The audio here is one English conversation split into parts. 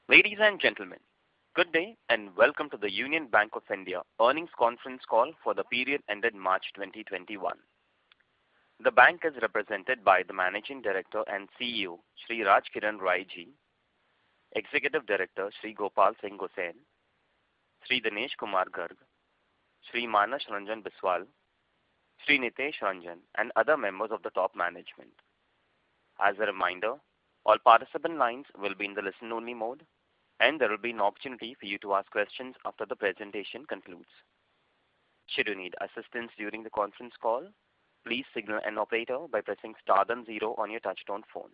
Ladies and gentlemen, good day and welcome to the Union Bank of India earnings conference call for the period ended March 2021. The bank is represented by the Managing Director and CEO, Shri Raj Kiran Rai Ji, Executive Director, Shri Gopal Singh Gosain, Shri Dinesh Kumar Garg, Shri Manas Ranjan Biswal, Shri Nitesh Ranjan, and other members of the top management. As a reminder, all participant lines will be in the listen-only mode, and there will be an opportunity for you to ask questions after the presentation concludes. Should you need assistance during the conference call, please signal an operator by pressing star then 0 on your touchtone phone.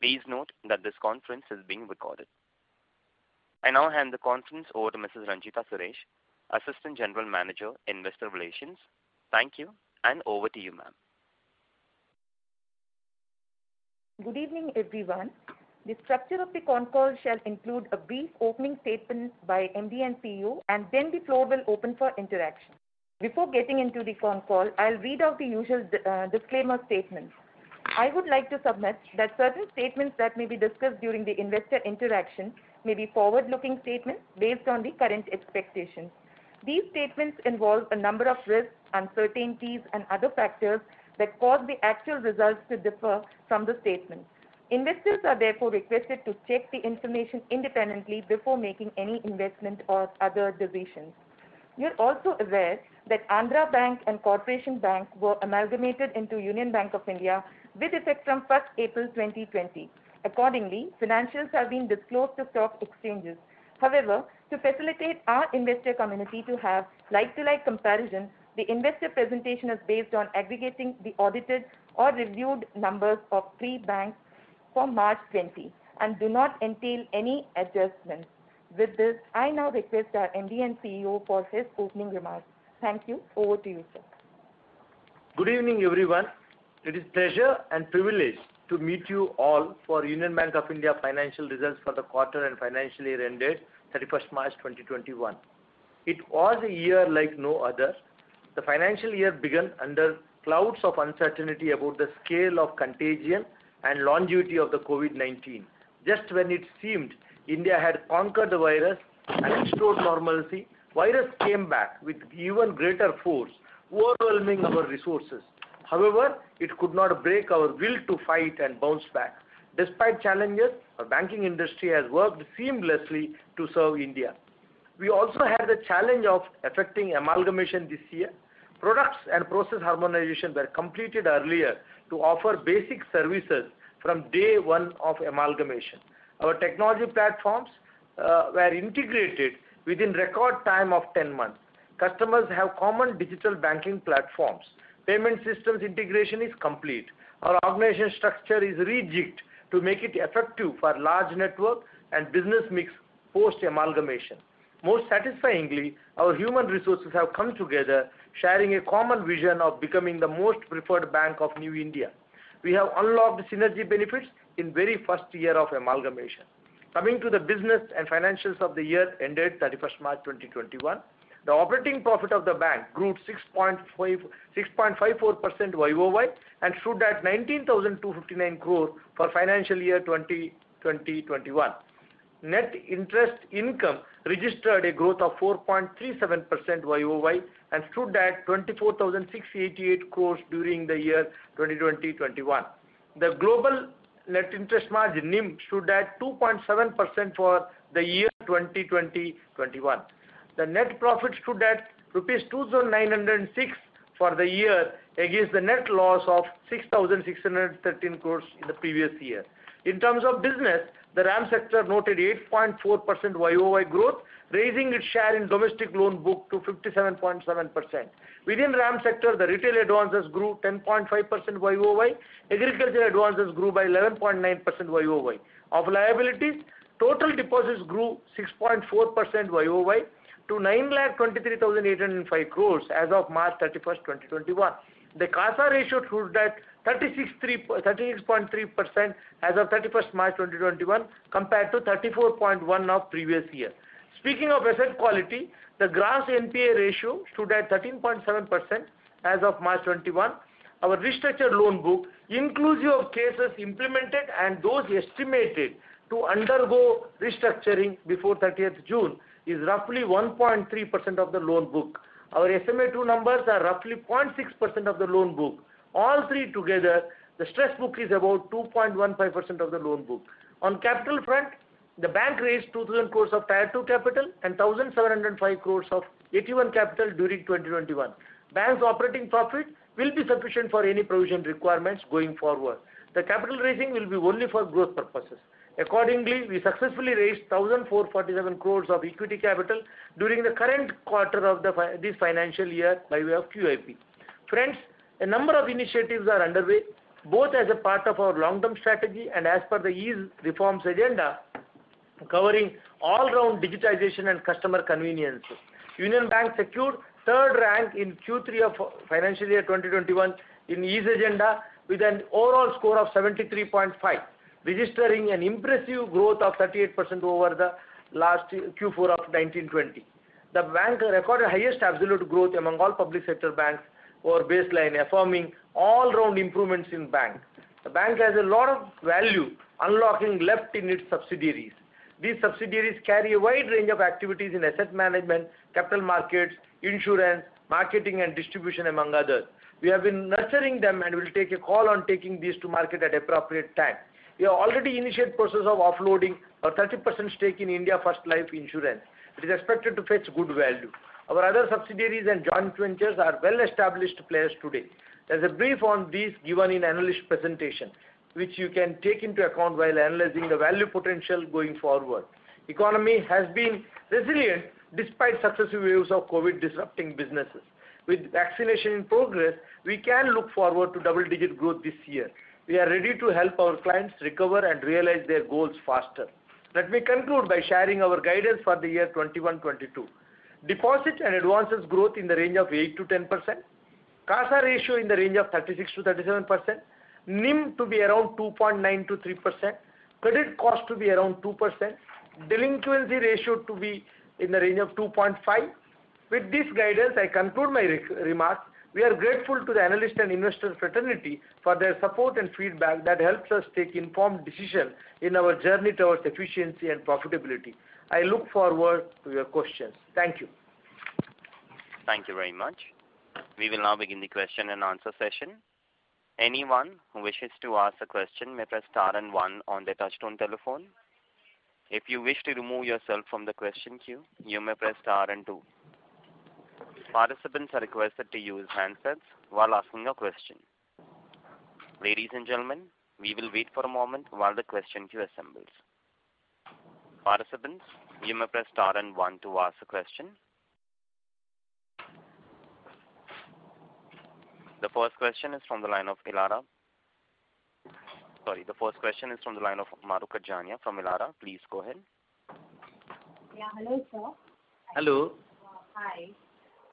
Please note that this conference is being recorded. I now hand the conference over to Mrs. Ranjita Suresh, Assistant General Manager, Investor Relations. Thank you, and over to you, ma'am. Good evening, everyone. The structure of the con call shall include a brief opening statement by MD and CEO, and then the floor will open for interaction. Before getting into the con call, I'll read out the usual disclaimer statements. I would like to submit that certain statements that may be discussed during the investor interaction may be forward-looking statements based on the current expectations. These statements involve a number of risks, uncertainties, and other factors that cause the actual results to differ from the statements. Investors are therefore requested to check the information independently before making any investment or other decisions. You're also aware that Andhra Bank and Corporation Bank were amalgamated into Union Bank of India with effect from 1st April 2020. Accordingly, financials have been disclosed to stock exchanges. However, to facilitate our investor community to have like-to-like comparison, the investor presentation is based on aggregating the audited or reviewed numbers of 3 banks for March 20 and do not entail any adjustments. With this, I now request our MD and CEO for his opening remarks. Thank you. Over to you, sir. Good evening, everyone. It is pleasure and privilege to meet you all for Union Bank of India financial results for the quarter and financial year ended 31st March 2021. It was a year like no other. The financial year began under clouds of uncertainty about the scale of contagion and longevity of the COVID-19. Just when it seemed India had conquered the virus and restored normalcy, virus came back with even greater force, overwhelming our resources. However, it could not break our will to fight and bounce back. Despite challenges, our banking industry has worked seamlessly to serve India. We also had the challenge of effecting amalgamation this year. Products and process harmonization were completed earlier to offer basic services from day one of amalgamation. Our technology platforms were integrated within record time of 10 months. Customers have common digital banking platforms. Payment systems integration is complete. Our organization structure is rejigged to make it effective for large network and business mix post-amalgamation. Most satisfyingly, our human resources have come together, sharing a common vision of becoming the most preferred bank of New India. We have unlocked synergy benefits in very first year of amalgamation. Coming to the business and financials of the year ended 31st March 2021, the operating profit of the bank grew 6.54% YOY and stood at 19,259 crore for financial year 2020-21. Net interest income registered a growth of 4.37% YOY and stood at 24,688 crores during the year 2020-21. The global net interest margin NIM stood at 2.7% for the year 2020-21. The net profit stood at rupees 2,906 for the year against the net loss of 6,613 crores in the previous year. In terms of business, the RAM sector noted 8.4% YOY growth, raising its share in domestic loan book to 57.7%. Within RAM sector, the retail advances grew 10.5% YOY, agriculture advances grew by 11.9% YOY. Of liabilities, total deposits grew 6.4% YOY to 9,23,805 crores as of March 31st, 2021. The CASA ratio stood at 36.3% as of 31st March 2021 compared to 34.1% of previous year. Speaking of asset quality, the gross NPA ratio stood at 13.7% as of March 21. Our restructured loan book, inclusive of cases implemented and those estimated to undergo restructuring before 30th June is roughly 1.3% of the loan book. Our SMA2 numbers are roughly 0.6% of the loan book. All three together, the stress book is about 2.15% of the loan book. On capital front, the bank raised 2,000 crores of Tier 2 capital and 1,705 crores of AT1 capital during 2021. Bank's operating profit will be sufficient for any provision requirements going forward. The capital raising will be only for growth purposes. Accordingly, we successfully raised 1,447 crores of equity capital during the current quarter of this financial year by way of QIP. Friends, a number of initiatives are underway, both as a part of our long-term strategy and as per the ease reforms agenda, covering all-round digitization and customer convenience. Union Bank secured third rank in Q3 of financial year 2021 in ease agenda with an overall score of 73.5, registering an impressive growth of 38% over the last Q4 of 1920. The bank recorded highest absolute growth among all public sector banks over baseline, affirming all-round improvements in bank. The bank has a lot of value unlocking left in its subsidiaries. These subsidiaries carry a wide range of activities in asset management, capital markets, insurance, marketing and distribution, among others. We have been nurturing them and will take a call on taking these to market at appropriate time. We have already initiated process of offloading our 30% stake in India First Life Insurance. It is expected to fetch good value. Our other subsidiaries and joint ventures are well-established players today. There is a brief on these given in analyst presentation, which you can take into account while analyzing the value potential going forward. Economy has been resilient despite successive waves of COVID disrupting businesses. With vaccination in progress, we can look forward to double-digit growth this year. We are ready to help our clients recover and realize their goals faster. Let me conclude by sharing our guidance for the year 21-22. Deposit and advances growth in the range of 8 to 10%. CASA ratio in the range of 36 to 37%. NIM to be around 2.9 to 3%. Credit cost to be around 2%. Delinquency ratio to be in the range of 2.5. With this guidance, I conclude my remarks. We are grateful to the analyst and investor fraternity for their support and feedback that helps us take informed decisions in our journey towards efficiency and profitability. I look forward to your questions. Thank you. Thank you very much. We will now begin the question and answer session. Anyone who wishes to ask a question may press star and one on their touchtone telephone. If you wish to remove yourself from the question queue, you may press star and two. Participants are requested to use handsets while asking a question. Ladies and gentlemen, we will wait for a moment while the question queue assembles. Participants, you may press star and one to ask a question. The first question is from the line of Mahrukh Adajania from Elara. Please go ahead. Yeah, hello, sir. Hello. Hi.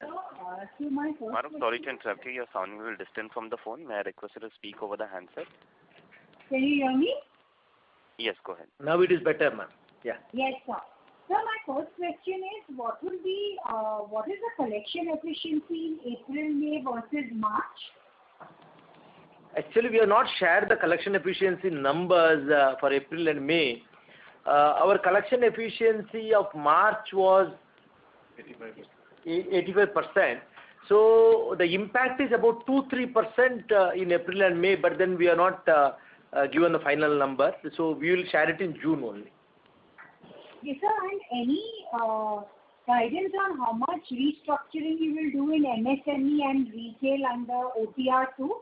So my first Mahrukh, sorry to interrupt you. You're sounding a little distant from the phone. May I request you to speak over the handset? Can you hear me? Yes, go ahead. Now it is better, ma'am. Yeah. Yes, sir. So my first question is, what is the collection efficiency in April, May versus March? Actually, we have not shared the collection efficiency numbers for April and May. Our collection efficiency of March was 85%. So the impact is about 2-3% in April and May, but then we are not given the final number. So we will share it in June only. Yes, sir. And any guidance on how much restructuring you will do in MSME and retail under OTR 2?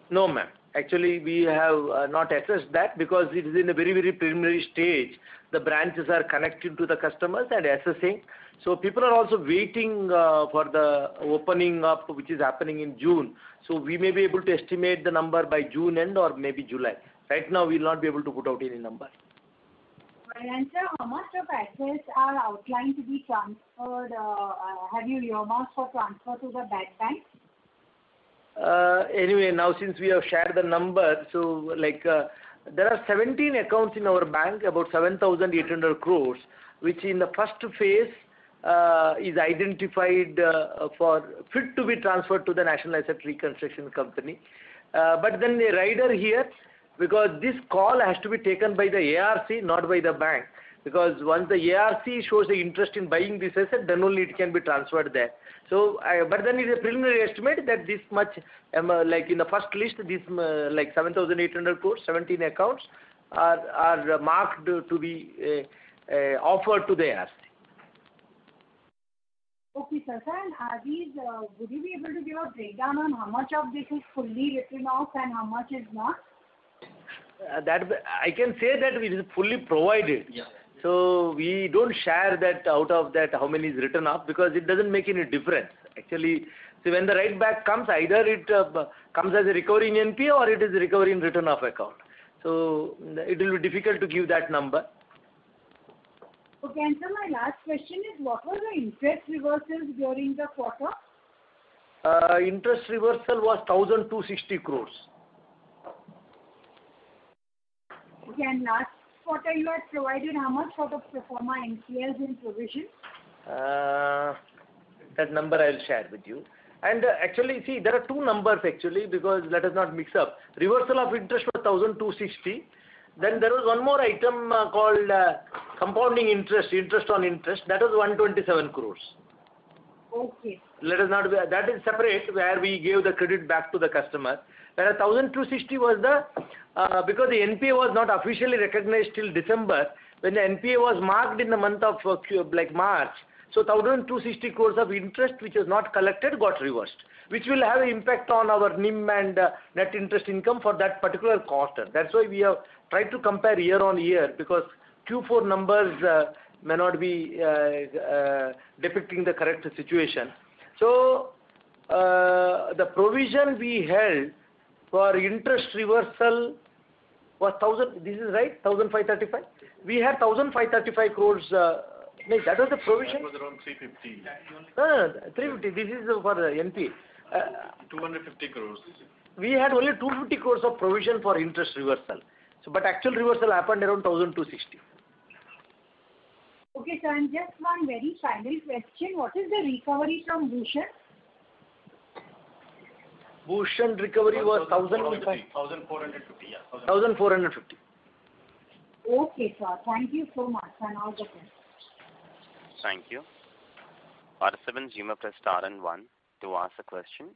No, ma'am. Actually, we have not assessed that because it is in a very, very preliminary stage. The branches are connected to the customers and assessing. So people are also waiting for the opening up, which is happening in June. So we may be able to estimate the number by June end or maybe July. Right now, we will not be able to put out any number. And sir, how much of assets are outlined to be transferred? Have you earmarked for transfer to the bad bank? Anyway, now since we have shared the number, so there are 17 accounts in our bank, about 7,800 crores, which in the first phase is identified for fit to be transferred to the National Asset Reconstruction Company. But then a rider here because this call has to be taken by the ARC, not by the bank. Because once the ARC shows the interest in buying this asset, then only it can be transferred there. So, but then it is a preliminary estimate that this much, like in the first list, this like 7,800 crores, 17 accounts are marked to be offered to the ARC. Okay, sir. And are these, would you be able to give a breakdown on how much of this is fully written off and how much is not? That I can say that it is fully provided. Yeah. So we don't share that out of that how many is written off, because it doesn't make any difference. Actually, see, when the write back comes, either it comes as a recovery in NPA or it is a recovery in written off account. So it will be difficult to give that number. Okay, and so my last question is, what were the interest reversals during the quarter? Interest reversal was 1,260 crores. Okay, and last quarter you had provided how much for the pro forma NCLs in provision? That number I will share with you. And actually, see, there are two numbers actually, because let us not mix up. Reversal of interest was 1,260. Then there was one more item called compounding interest, interest on interest. That was 127 crores. Okay. Let us not, that is separate, where we gave the credit back to the customer. Whereas 1,260 was the, because the NPA was not officially recognized till December, when the NPA was marked in the month of like March. So 1,260 crores of interest which was not collected got reversed, which will have an impact on our NIM and net interest income for that particular quarter. That's why we have tried to compare year on year, because Q4 numbers may not be depicting the correct situation. So the provision we held for interest reversal was 1,000, this is right, 1,535? We had 1,535 crores. No, that was the provision. That was around 350. 350. This is for the NPA. 250 crores. We had only 250 crores of provision for interest reversal. So, but actual reversal happened around 1,260. Okay, sir, and just one very final question. What is the recovery from Bhushan? Bhushan recovery was 1,450. 1,450, yeah. 1,450. Okay, sir. Thank you so much, and all the best. Thank you. Participants, you may press star and 1 to ask a question.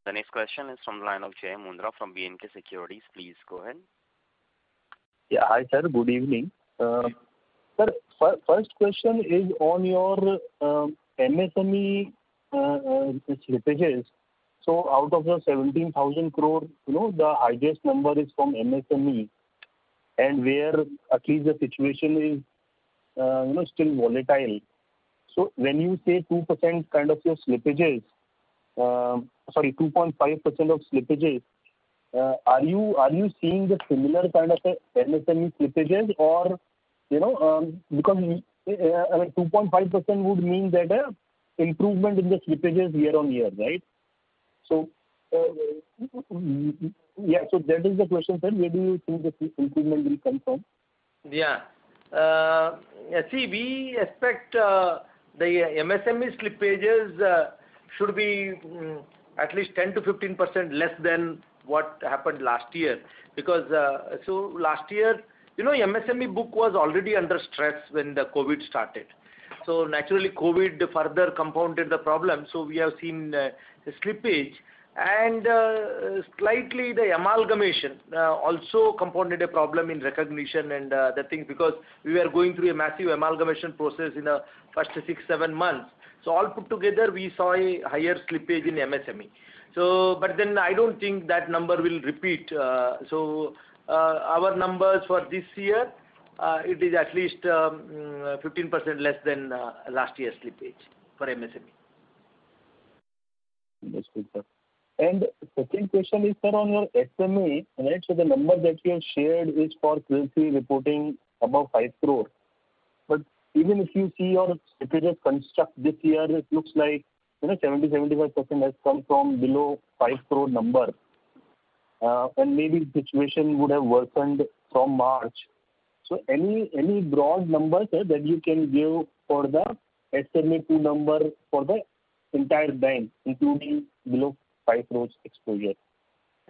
The next question is from the line of Jay Mundra from B&K Securities. Please go ahead. Yeah, hi sir. Good evening. Sir, first question is on your MSME slippages. So out of the 17,000 crore, the highest number is from MSME, and where at least the situation is still volatile. So when you say 2% kind of your slippages, 2.5% of slippages, are you seeing the similar kind of MSME slippages, or because 2.5% would mean that improvement in the slippages year on year, right? So yeah, so that is the question, sir. Where do you think the improvement will come from? Yeah. See, we expect the MSME slippages should be at least 10 to 15% less than what happened last year. Because so last year, MSME book was already under stress when the COVID started. So naturally, COVID further compounded the problem. So we have seen slippage, and slightly the amalgamation also compounded a problem in recognition and the things, because we were going through a massive amalgamation process in the first 6-7 months. So all put together, we saw a higher slippage in MSME. So, but then I don't think that number will repeat. So our numbers for this year, it is at least 15% less than last year's slippage for MSME. That's good, sir. And second question is, sir, on your SMA, right? So the number that you have shared is for Q3 reporting above 5 crore. But even if you see your slippages construct this year, it looks like 70-75% has come from below 5 crore number. And maybe the situation would have worsened from March. So any broad numbers that you can give for the SMA2 number for the entire bank, including below 5 crores exposure?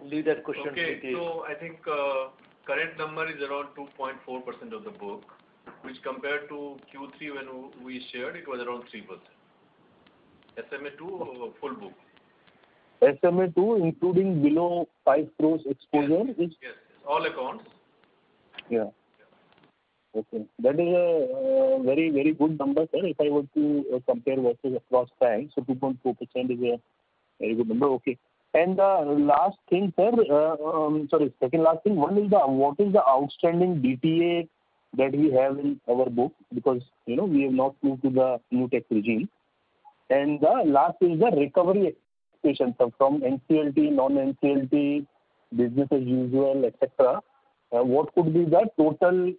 leave that question to Okay, Nitish. so I think current number is around 2.4% of the book, which compared to Q3 when we shared, it was around 3%. SMA2 full book. SMA2, including below 5 crores exposure, is... Yes, all accounts. Yeah. Okay. That is a very, very good number, sir. If I were to compare versus across banks, so 2.4% is a very good number. Okay. And last thing, sir, second last thing, what is the outstanding DTA that we have in our book? Because, we have not moved to the new tax regime. And the last is the recovery expectation, sir, from NCLT, non-NCLT, business as usual, etc. What could be the total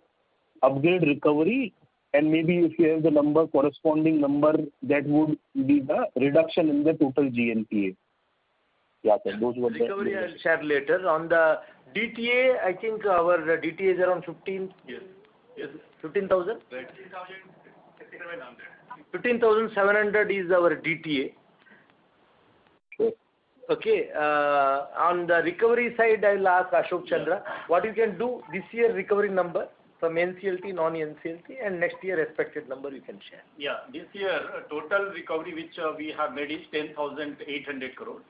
upgrade recovery, and maybe if you have the corresponding number, that would be the reduction in the total GNPA. Yeah, sir, those were the... Recovery I'll share later. On the DTA, I think our DTA is around 15. Yes. 15,000? Right. 15,700 is our DTA. Sure. Okay. On the recovery side, I will ask Ashok Chandra what you can do this year recovery number from NCLT, non-NCLT, and next year expected number you can share. Yeah, this year total recovery which we have made is 10,800 crores,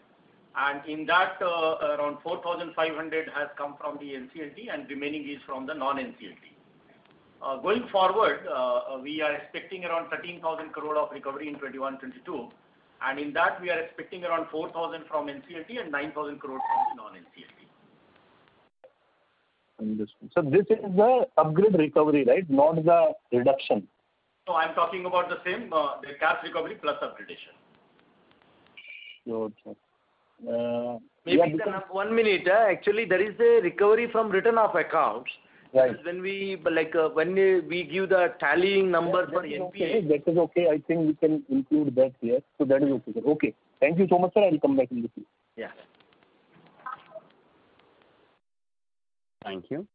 and in that around 4,500 has come from the NCLT and remaining is from the non-NCLT. Going forward, we are expecting around 13,000 crore of recovery in 21-22, and in that we are expecting around 4,000 from NCLT and 9,000 crore from the non-NCLT. So this is the upgrade recovery, right? Not the reduction. So I'm talking about the same, the cash recovery plus upgradation. Sure, sir. Maybe 1 minute. Actually, there is a recovery from written off accounts. Right. When we give the tallying number for NPA. Okay. That is okay. I think we can include that here. So that is okay, sir. Okay. Thank you so much, sir. I will come back in the queue. Yeah. Thank you.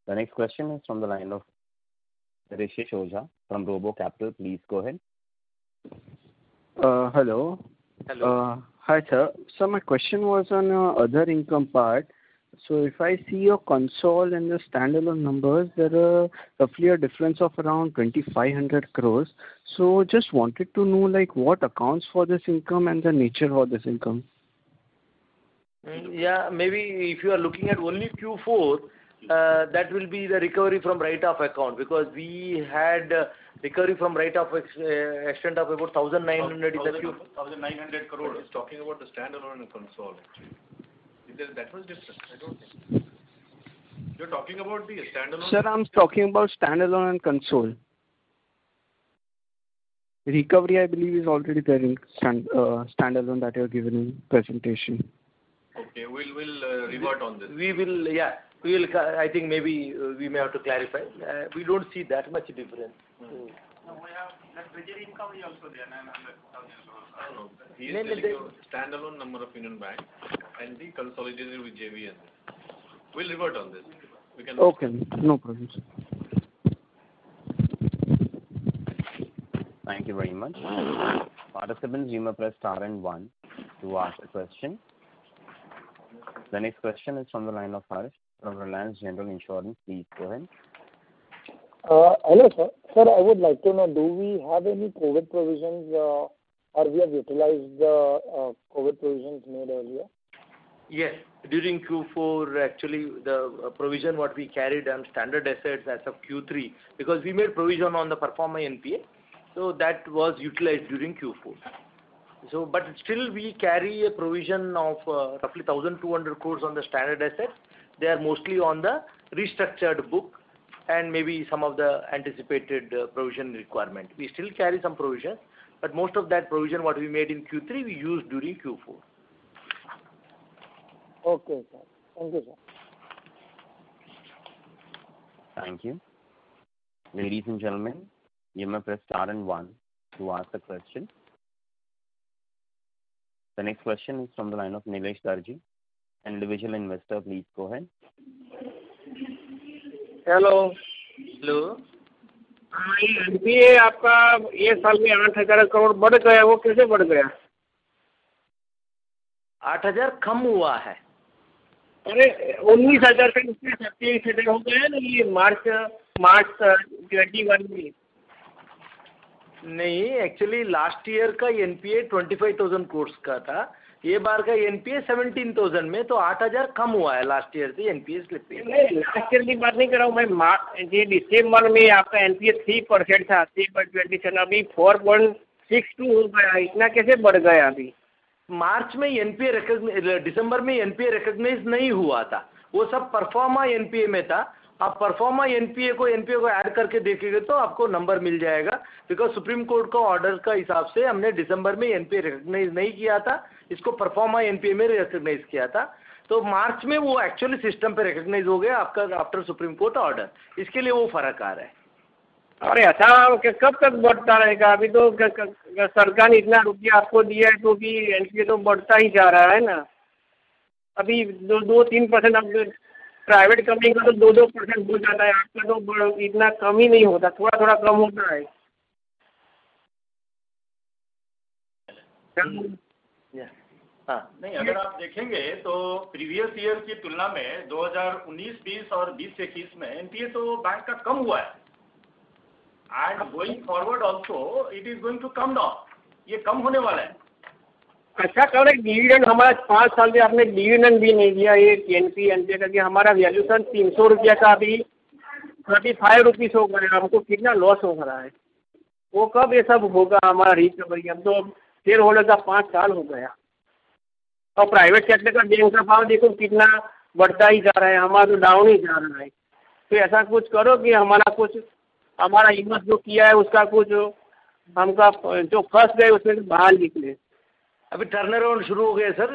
The next question is from the line of Rishi Ojha from Robo Capital. Please go ahead. Hello. Hello. Hi, sir. So my question was on other income part. So if I see your console and the standalone numbers, there are roughly a difference of around 2,500 crores. So just wanted to know what accounts for this income and the nature of this income. Yeah, maybe if you are looking at only Q4, that will be the recovery from write-off account, because we had recovery from write-off extent of about 1,900 in the Q4. 1,900 crore. He's talking about the standalone and console actually. Is there that much difference? I don't think. You're talking about the standalone? Sir, I'm talking about standalone and console. Recovery, I believe, is already there in standalone that you have given in presentation. Okay, we'll revert on this. We will. I think maybe we may have to clarify. We don't see that much difference. No, we have that treasury income is also there, 900,000 crores. No, he is telling you standalone number of Union Bank and the consolidated with JVN. We'll revert on this. We can. Okay, no problem, sir. Thank you very much. Participants, you may press star and 1 to ask a question. The next question is from the line of Harsh from Reliance General Insurance. Please go ahead. Hello, sir. Sir, I would like to know, do we have any COVID provisions or we have utilized the COVID provisions made earlier? Yes. During Q4, actually, the provision what we carried on standard assets as of Q3, because we made provision on the performing NPA, so that was utilized during Q4. So, but still we carry a provision of roughly 1,200 crores on the standard assets. They are mostly on the restructured book and maybe some of the anticipated provision requirement. We still carry some provision, but most of that provision what we made in Q3 we used during Q4. Okay, sir. Thank you, sir. Thank you. Ladies and gentlemen, you may press star and 1 to ask a question. The next question is from the line of Nilesh Darji, an individual investor. Please go ahead. Hello NPA आपका ये साल में 8,000 करोड़ बढ़ गया, वो कैसे बढ़ गया? 8,000 कम हुआ है. अरे 19,000 से उसमें 27,000 हो गया ना ये मार्च 21 में। नहीं, एक्चुअली लास्ट ईयर का एनपीए 25,000 करोड़ का था, ये बार का एनपीए 17,000 में, तो 8,000 कम हुआ है लास्ट ईयर से एनपीए स्लिपिंग। नहीं, लास्ट ईयर की बात नहीं कर रहा हूँ मैं। ये दिसंबर में आपका एनपीए 3% था, 3.27, अभी 4.62 हो गया। इतना कैसे बढ़ गया अभी? मार्च में एनपीए दिसंबर में एनपीए रिकॉग्नाइज नहीं हुआ था, वो सब परफॉर्मा एनपीए में था। आप परफॉर्मा एनपीए को ऐड करके देखेंगे तो आपको नंबर मिल जाएगा, बिकॉज सुप्रीम कोर्ट का ऑर्डर का हिसाब से हमने दिसंबर में एनपीए रिकॉग्नाइज नहीं किया था, इसको परफॉर्मा एनपीए में रिकॉग्नाइज किया था। तो मार्च में वो एक्चुअली सिस्टम पे रिकॉग्नाइज हो गया आपका आफ्टर सुप्रीम कोर्ट ऑर्डर, इसके लिए वो फर्क आ रहा है। अरे ऐसा कब तक बढ़ता रहेगा? अभी तो सरकार ने इतना रुपया आपको दिया है तो भी एनपीए तो बढ़ता ही जा रहा है ना। अभी 2-3% अब प्राइवेट कंपनी का तो 2% हो जाता है, आपका तो इतना कम ही नहीं होता, थोड़ा थोड़ा कम होता है। हाँ, नहीं, अगर आप देखेंगे तो प्रीवियस ईयर की तुलना में 2019-20 और 20-21 में एनपीए तो बैंक का कम हुआ है, and going forward also it is going to come down, ये कम होने वाला है। अच्छा कह रहे डिविडेंड हमारा 5 साल में आपने डिविडेंड भी नहीं दिया, ये एनपीए करके हमारा वैल्यूशन 300 रुपया का अभी 35 रुपीज़ हो गया, हमको कितना लॉस हो रहा है। वो कब ये सब होगा हमारा रिकवरी? अब तो शेयर होल्डर का 5 साल हो गया, और प्राइवेट सेक्टर का बैंक का भाव देखो कितना बढ़ता ही जा रहा है, हमारा तो डाउन ही जा रहा है। तो ऐसा कुछ करो कि हमारा इन्वेस्ट जो किया है उसका कुछ हमका जो फंस गए उसमें से बाहर निकले। अभी टर्न अराउंड शुरू हो गया सर,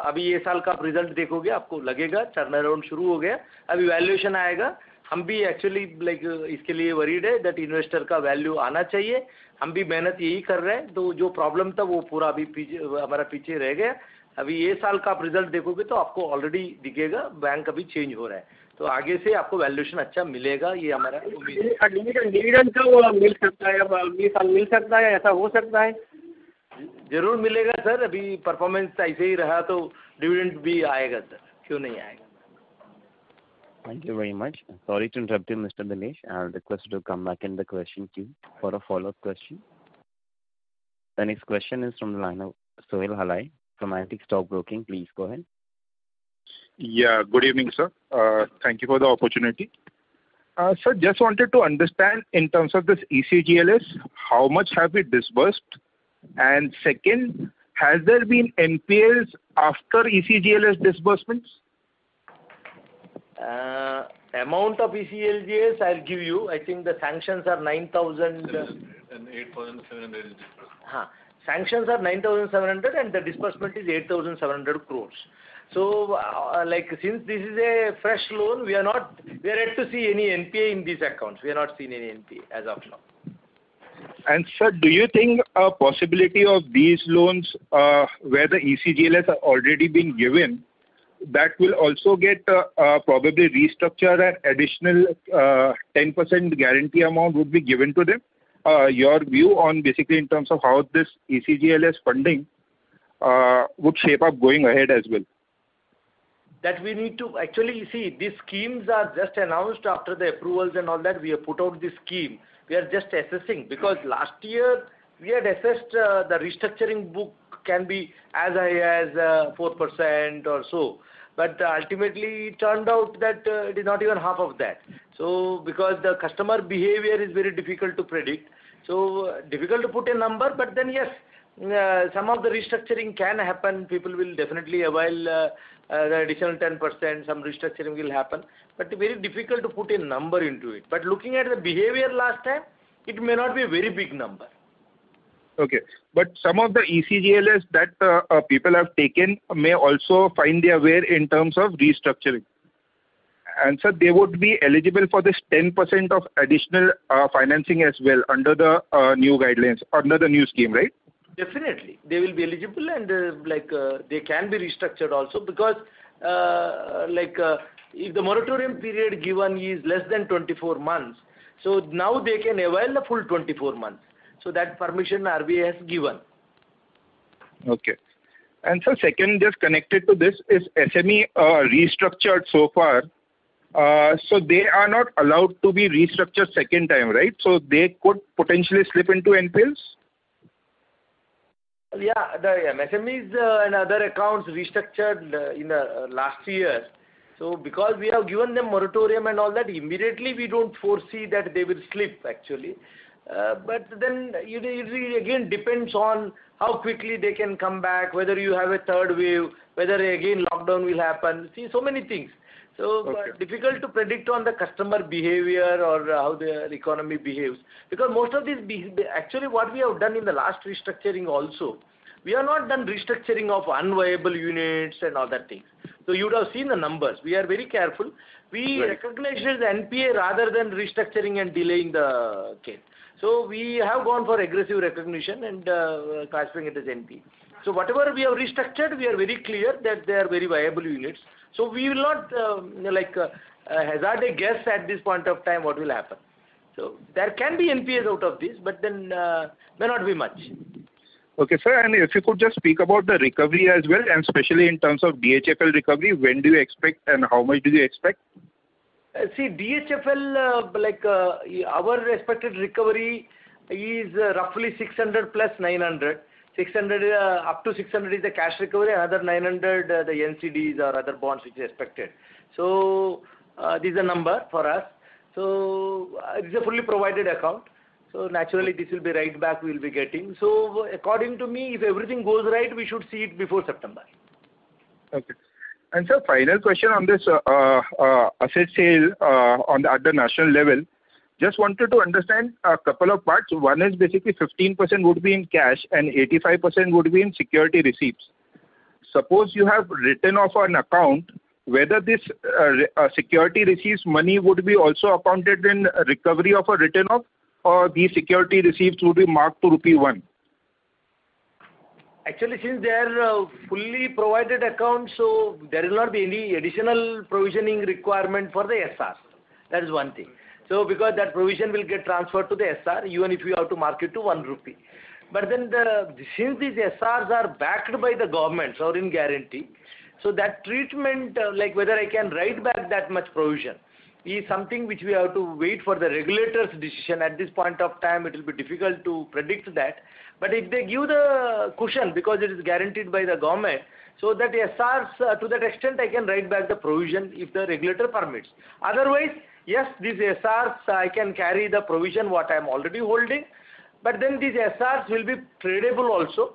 अभी ये साल का आप रिजल्ट देखोगे आपको लगेगा टर्न अराउंड शुरू हो गया, अभी वैल्यूएशन आएगा। हम भी एक्चुअली इसके लिए वरीड है दैट इन्वेस्टर का वैल्यू आना चाहिए, हम भी मेहनत यही कर रहे हैं। तो जो प्रॉब्लम था वो पूरा अभी हमारा पीछे रह गया। अभी ये साल का आप रिजल्ट देखोगे तो आपको ऑलरेडी दिखेगा बैंक अभी चेंज हो रहा है, तो आगे से आपको वैल्यूएशन अच्छा मिलेगा, ये हमारा उम्मीद है। डिविडेंड का वो मिल सकता है, अब अगले साल मिल सकता है, ऐसा हो सकता है? जरूर मिलेगा सर, अभी परफॉर्मेंस ऐसे ही रहा तो डिविडेंड भी आएगा सर, क्यों नहीं आएगा। Thank you very much. Sorry to interrupt you, Mr. Dinesh. I'll request you to come back in the question queue for a follow-up question. The next question is from the line of Sohail Halai from Antique Stock Broking. Please go ahead. Yeah, good evening, sir. Thank you for the opportunity. Sir, just wanted to understand in terms of this ECGLS, how much have we disbursed? And second, has there been NPLs after ECGLS disbursements? Amount of ECLGS I'll give you. I think the sanctions are 9,000 and 8,700 is disbursed. Sanctions are 9,700 and the disbursement is 8,700 crores. So since this is a fresh loan, we are yet to see any NPA in these accounts. We are not seeing any NPA as of now. And sir, do you think a possibility of these loans where the ECGLS are already been given, that will also get probably restructured and additional 10% guarantee amount would be given to them? Your view on basically in terms of how this ECGLS funding would shape up going ahead as well? That we need to actually see, these schemes are just announced after the approvals and all that. We have put out this scheme. We are just assessing, because last year we had assessed the restructuring book can be as high as 4% or so. But ultimately it turned out that it is not even half of that. So because the customer behavior is very difficult to predict, so difficult to put a number, but then yes, some of the restructuring can happen. People will definitely avail the additional 10%, some restructuring will happen, but very difficult to put a number into it. But looking at the behavior last time, it may not be a very big number. Okay, but some of the ECGLS that people have taken may also find their way in terms of restructuring. And sir, they would be eligible for this 10% of additional financing as well under the new guidelines, under the new scheme, right? Definitely, they will be eligible, and they can be restructured also, because if the moratorium period given is less than 24 months, so now they can avail the full 24 months. So that permission RBI has given. Okay. And so second, just connected to this, is SME restructured so far? So they are not allowed to be restructured second time, right? So they could potentially slip into NPLs? Yeah, the MSMEs and other accounts restructured in the last year. So because we have given them moratorium and all that, immediately we don't foresee that they will slip actually. But then it again depends on how quickly they can come back, whether you have a third wave, whether again lockdown will happen. See, so many things. So difficult to predict on the customer behavior or how the economy behaves. Because most of these, actually what we have done in the last restructuring also, we have not done restructuring of unviable units and other things. So you would have seen the numbers. We are very careful. We recognize it as NPA rather than restructuring and delaying the case. So we have gone for aggressive recognition and classifying it as NPA. So whatever we have restructured, we are very clear that they are very viable units. So we will not hazard a guess at this point of time what will happen. So there can be NPAs out of this, but then may not be much. Okay, sir. And if you could just speak about the recovery as well, and especially in terms of DHFL recovery, when do you expect and how much do you expect? See, DHFL, our expected recovery is roughly 600 plus 900. 600 up to 600 is the cash recovery, another 900 the NCDs or other bonds which is expected. So this is a number for us. So it's a fully provided account. So naturally this will be right back we will be getting. So according to me, if everything goes right, we should see it before September. Okay. And sir, final question on this asset sale at the national level. Just wanted to understand a couple of parts. One is basically 15% would be in cash and 85% would be in security receipts. Suppose you have written off an account, whether this security receipts money would be also accounted in recovery of a written off, or these security receipts would be marked to ₹1? Actually, since they are fully provided accounts, so there will not be any additional provisioning requirement for the SRs. That is one thing. So because that provision will get transferred to the SR, even if you have to mark it to ₹1. But then since these SRs are backed by the government, sovereign guarantee, so that treatment, like whether I can write back that much provision, is something which we have to wait for the regulator's decision. At this point of time, it will be difficult to predict that. But if they give the cushion, because it is guaranteed by the government, so that SRs, to that extent, I can write back the provision if the regulator permits. Otherwise, yes, these SRs, I can carry the provision what I am already holding, but then these SRs will be tradable also.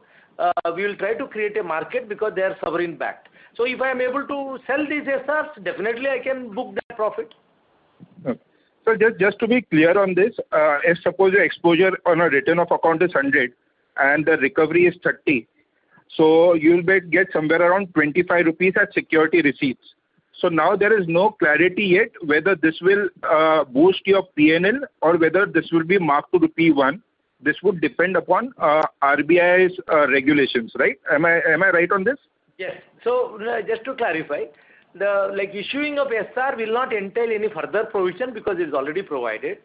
We will try to create a market because they are sovereign backed. So if I am able to sell these SRs, definitely I can book that profit. Okay. So just to be clear on this, if suppose your exposure on a written off account is 100 and the recovery is 30, so you will get somewhere around ₹25 as security receipts. So now there is no clarity yet whether this will boost your PNL or whether this will be marked to ₹1. This would depend upon RBI's regulations, right? Am I right on this? Yes. So just to clarify, the issuing of SR will not entail any further provision because it is already provided.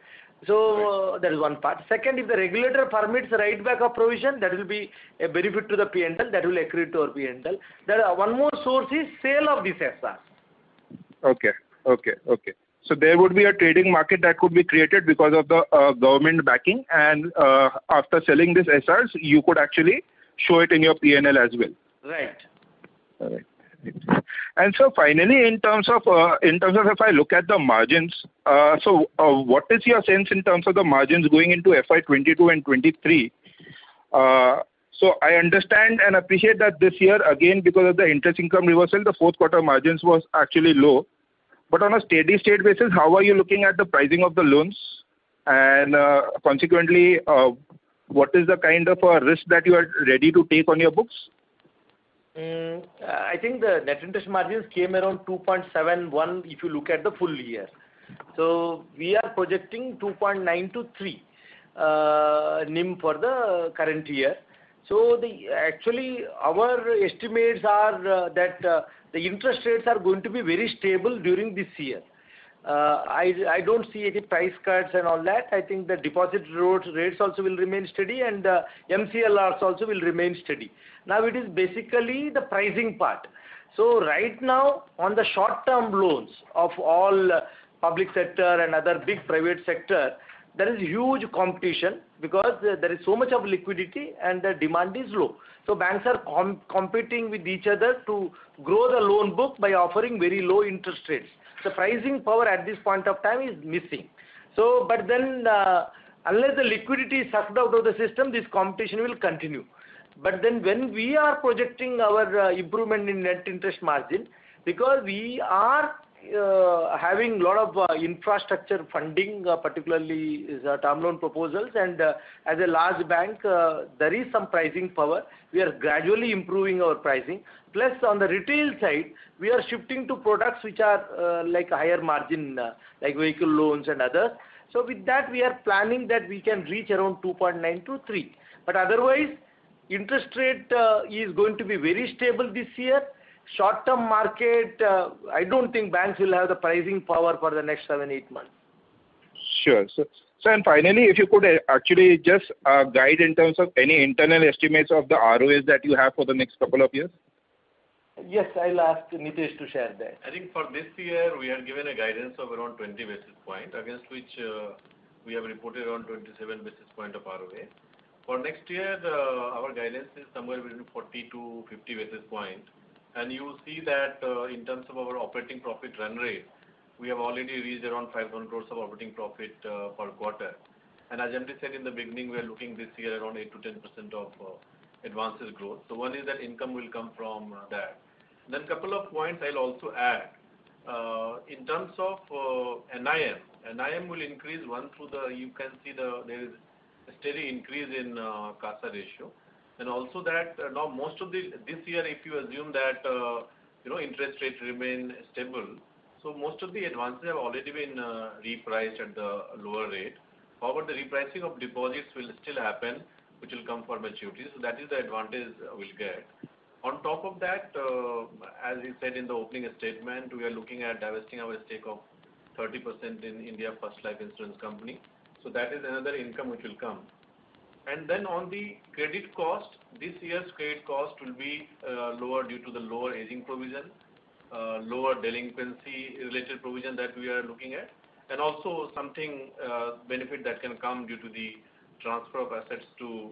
So that is one part. Second, if the regulator permits write back of provision, that will be a benefit to the P&L, that will accrue to our P&L. One more source is sale of this SR. Okay. So there would be a trading market that could be created because of the government backing, and after selling this SRs, you could actually show it in your P&L as well. Right. All right. And so finally, in terms of if I look at the margins, what is your sense in terms of the margins going into FY22 and 23? So I understand and appreciate that this year, again, because of the interest income reversal, the fourth quarter margins was actually low. But on a steady state basis, how are you looking at the pricing of the loans? And consequently, what is the kind of risk that you are ready to take on your books? I think the net interest margins came around 2.71 if you look at the full year. So we are projecting 2.9 to 3 NIM for the current year. So actually our estimates are that the interest rates are going to be very stable during this year. I don't see any price cuts and all that. I think the deposit rates also will remain steady, and MCLRs also will remain steady. Now it is basically the pricing part. So right now, on the short-term loans of all public sector and other big private sector, there is huge competition because there is so much of liquidity and the demand is low. So banks are competing with each other to grow the loan book by offering very low interest rates. The pricing power at this point of time is missing. So, but then unless the liquidity is sucked out of the system, this competition will continue. But then when we are projecting our improvement in net interest margin, because we are having a lot of infrastructure funding, particularly term loan proposals, and as a large bank, there is some pricing power. We are gradually improving our pricing. Plus, on the retail side, we are shifting to products which are like higher margin, like vehicle loans and others. So with that, we are planning that we can reach around 2.9 to 3. But otherwise, interest rate is going to be very stable this year. Short-term market, I don't think banks will have the pricing power for the next 7-8 months. Sure. So, and finally, if you could actually just guide in terms of any internal estimates of the ROAs that you have for the next couple of years. Yes, I'll ask Nitesh to share that. I think for this year, we are given a guidance of around 20 basis point, against which we have reported around 27 basis point of ROA. For next year, our guidance is somewhere between 40 to 50 basis point. And you will see that in terms of our operating profit run rate, we have already reached around 500 crores of operating profit per quarter. And as MD said in the beginning, we are looking this year around 8 to 10% of advances growth. So one is that income will come from that. Then couple of points I'll also add. In terms of NIM will increase you can see there is a steady increase in CASA ratio. And also that now most of this year, if you assume that interest rates remain stable, so most of the advances have already been repriced at the lower rate. However, the repricing of deposits will still happen, which will come for maturity. So that is the advantage we'll get. On top of that, as he said in the opening statement, we are looking at divesting our stake of 30% in India First Life Insurance Company. So that is another income which will come. And then on the credit cost, this year's credit cost will be lower due to the lower aging provision, lower delinquency related provision that we are looking at, and also something benefit that can come due to the transfer of assets to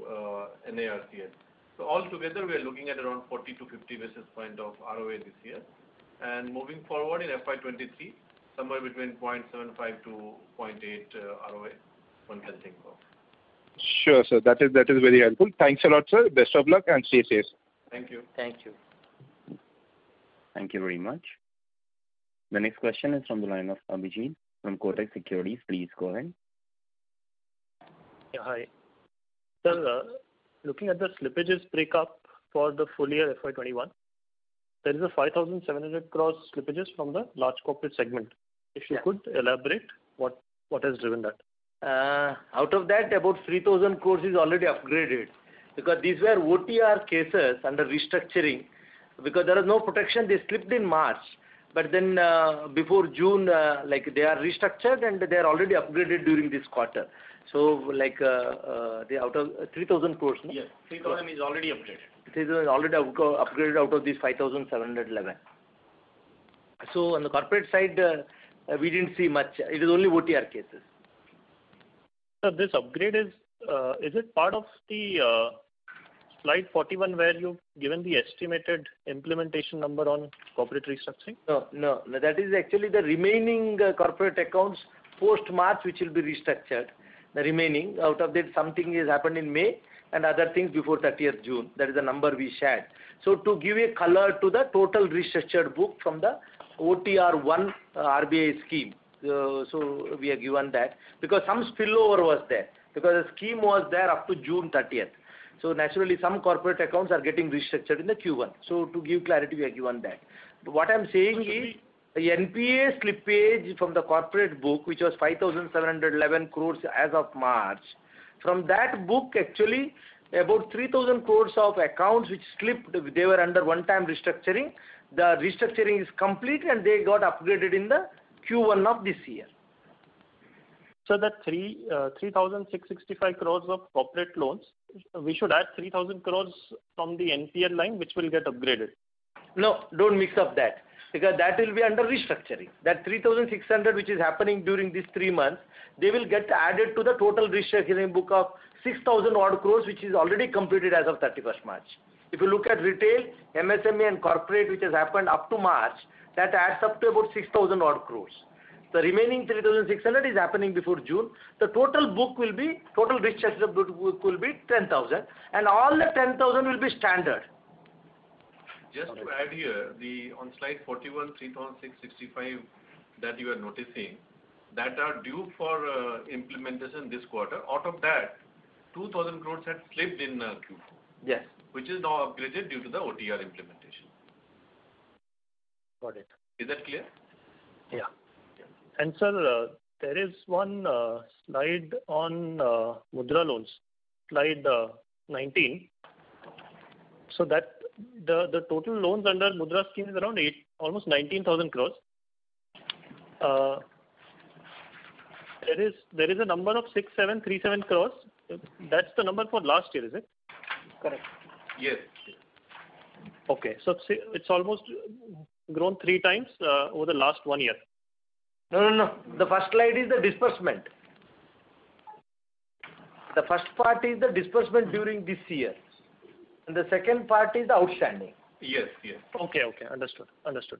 NARCL. So altogether, we are looking at around 40 to 50 basis point of ROA this year. And moving forward in FY23, somewhere between 0.75 to 0.8 ROA, one can think of. Sure, sir. That is very helpful. Thanks a lot, sir. Best of luck and stay safe. Thank you. Thank you. Thank you very much. The next question is from the line of Abhijit from Kotak Securities. Please go ahead. Yeah, hi. Sir, looking at the slippages breakup for the full year FY21, there is a 5,700 crores slippages from the large corporate segment. If you could elaborate what has driven that? Out of that, about 3,000 crores is already upgraded because these were OTR cases under restructuring. Because there is no protection, they slipped in March. But then before June, they are restructured and they are already upgraded during this quarter. So they out of 3,000 crores. No? Yes, 3,000 is already upgraded. 3,000 is already upgraded out of these 5,711. So on the corporate side, we didn't see much. It is only OTR cases. So this upgrade is it part of the slide 41 where you've given the estimated implementation number on corporate restructuring? No. That is actually the remaining corporate accounts post-March which will be restructured. The remaining, out of that something has happened in May and other things before 30th June. That is the number we shared. So to give a color to the total restructured book from the OTR 1 RBI scheme. So we have given that because some spillover was there because the scheme was there up to June 30th. So naturally some corporate accounts are getting restructured in the Q1. So to give clarity we have given that. But what I am saying is the NPA slippage from the corporate book which was 5,711 crores as of March. From that book actually about 3,000 crores of accounts which slipped, they were under one-time restructuring. The restructuring is complete and they got upgraded in the Q1 of this year. So that 3,665 crores of corporate loans, we should add 3,000 crores from the NPL line, which will get upgraded. No, don't mix up that, because that will be under restructuring. That 3,600 which is happening during these 3 months, they will get added to the total restructuring book of 6,000 odd crores, which is already completed as of 31st March. If you look at retail, MSME and corporate, which has happened up to March, that adds up to about 6,000 odd crores. The remaining 3,600 is happening before June. The total restructured book will be 10,000, and all the 10,000 will be standard. Just to add here, on slide 41, 3,665 that you are noticing, that are due for implementation this quarter. Out of that, 2,000 crores had slipped in Q4. Yes. Which is now upgraded due to the OTR implementation. Got it. Is that clear? Yeah. And sir, there is one slide on Mudra loans, slide 19. So that the total loans under Mudra scheme is around almost 19,000 crores. There is a number of 6,737 crores. That's the number for last year, is it? Correct. Yes. Okay, so it's almost grown 3 times over the last 1 year. No. The first slide is the disbursement. The first part is the disbursement during this year, and the second part is the outstanding. Yes. Okay. Understood.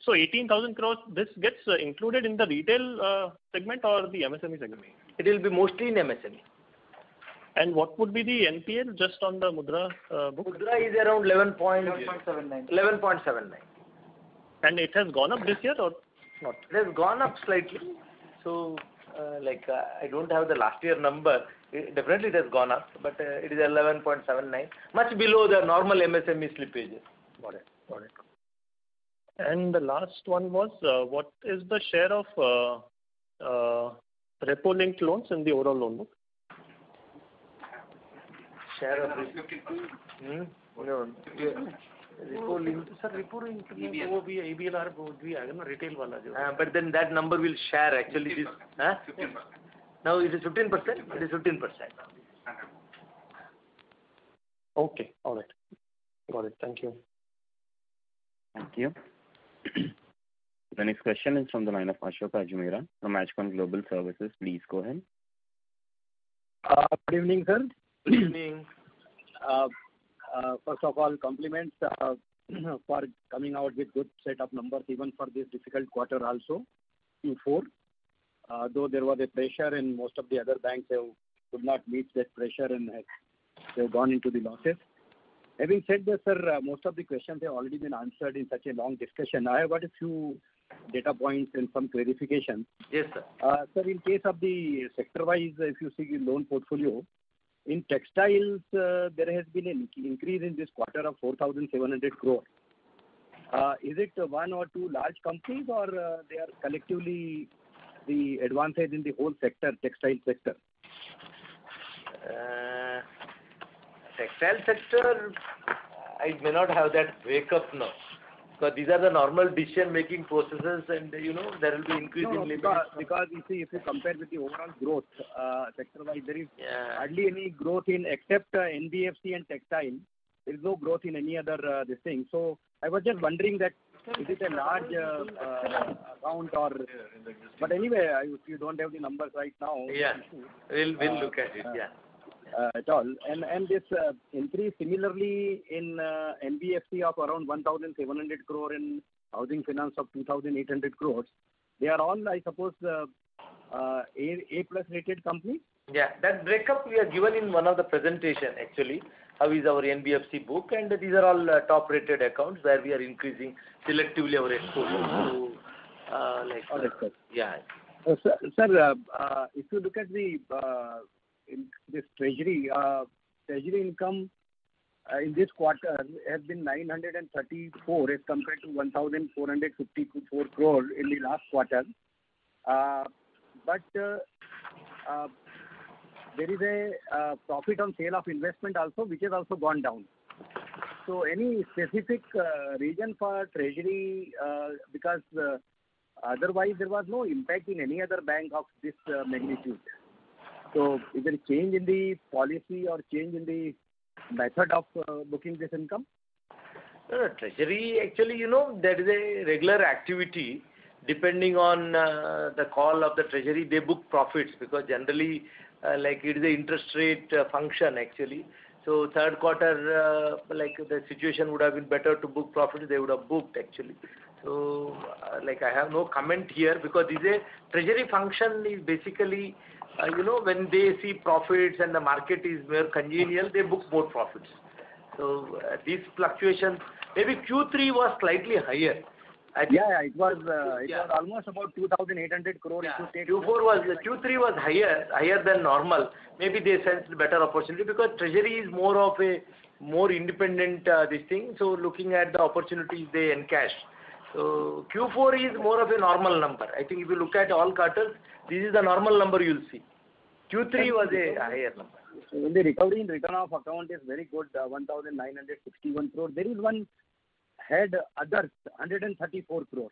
So 18,000 crores, this gets included in the retail segment or the MSME segment? It will be mostly in MSME. And what would be the NPL just on the Mudra book? Mudra is around 11.79. And it has gone up this year or not? It has gone up slightly. So, I don't have the last year number. Definitely it has gone up, but it is 11.79, much below the normal MSME slippages. Got it. And the last one was, what is the share of repo-linked loans in the overall loan book? Share of No. Repo linked, sir, repo linked वो भी ABLR बहुत भी आएगा ना retail वाला जो. But then that number will share actually this. 15%. Now it is 15%. It is 15%. Okay, all right, got it. Thank you. Thank you. The next question is from the line of Ashok Ajmera from Ajcon Global Services. Please go ahead. Good evening, sir. Good evening. First of all, compliments for coming out with good set of numbers even for this difficult quarter also, Q4. Though there was a pressure and most of the other banks could not meet that pressure and have gone into the losses. Having said that, sir, most of the questions have already been answered in such a long discussion. I have got a few data points and some clarification. Yes, sir. Sir, in case of the sector-wise, if you see the loan portfolio, in textiles, there has been an increase in this quarter of 4,700 crore. Is it one or two large companies or they are collectively the advantage in the whole sector, textile sector? Textile sector, I may not have that breakup now. Because these are the normal decision-making processes and, there will be increasing limits. Because you see, if you compare with the overall growth, sector-wise, there is hardly any growth in except NBFC and textile. There is no growth in any other this thing. So I was just wondering that is it a large account or... But anyway, if you don't have the numbers right now... Yeah, we'll look at it, at all. And this increase similarly in NBFC of around 1,700 crore and housing finance of 2,800 crores. They are all, I suppose, A plus rated companies? Yeah, that breakup we are given in one of the presentation actually. How is our NBFC book, and these are all top rated accounts where we are increasing selectively our exposure. So, yeah. Sir, if you look at the in this treasury income in this quarter has been 934 as compared to 1,454 crore in the last quarter. But there is a profit on sale of investment also, which has also gone down. So any specific reason for treasury because Otherwise, there was no impact in any other bank of this magnitude. So, is there a change in the policy or change in the method of booking this income? Treasury, actually, there is a regular activity. Depending on the call of the Treasury, they book profits because generally, it is an interest rate function, actually. So, third quarter, the situation would have been better to book profits, they would have booked, actually. So, I have no comment here because this is a Treasury function is basically, when they see profits and the market is more congenial, they book more profits. So, these fluctuations, maybe Q3 was slightly higher. It was almost about 2,800 crore. Q3 was higher than normal. Maybe they sensed better opportunity because Treasury is more of a more independent this thing. So looking at the opportunities, they encash. So Q4 is more of a normal number. I think if you look at all quarters, this is the normal number you'll see. Q3 was a higher number. When the recovery in return of account is very good, 1,961 crore. There is one head others, 134 crore.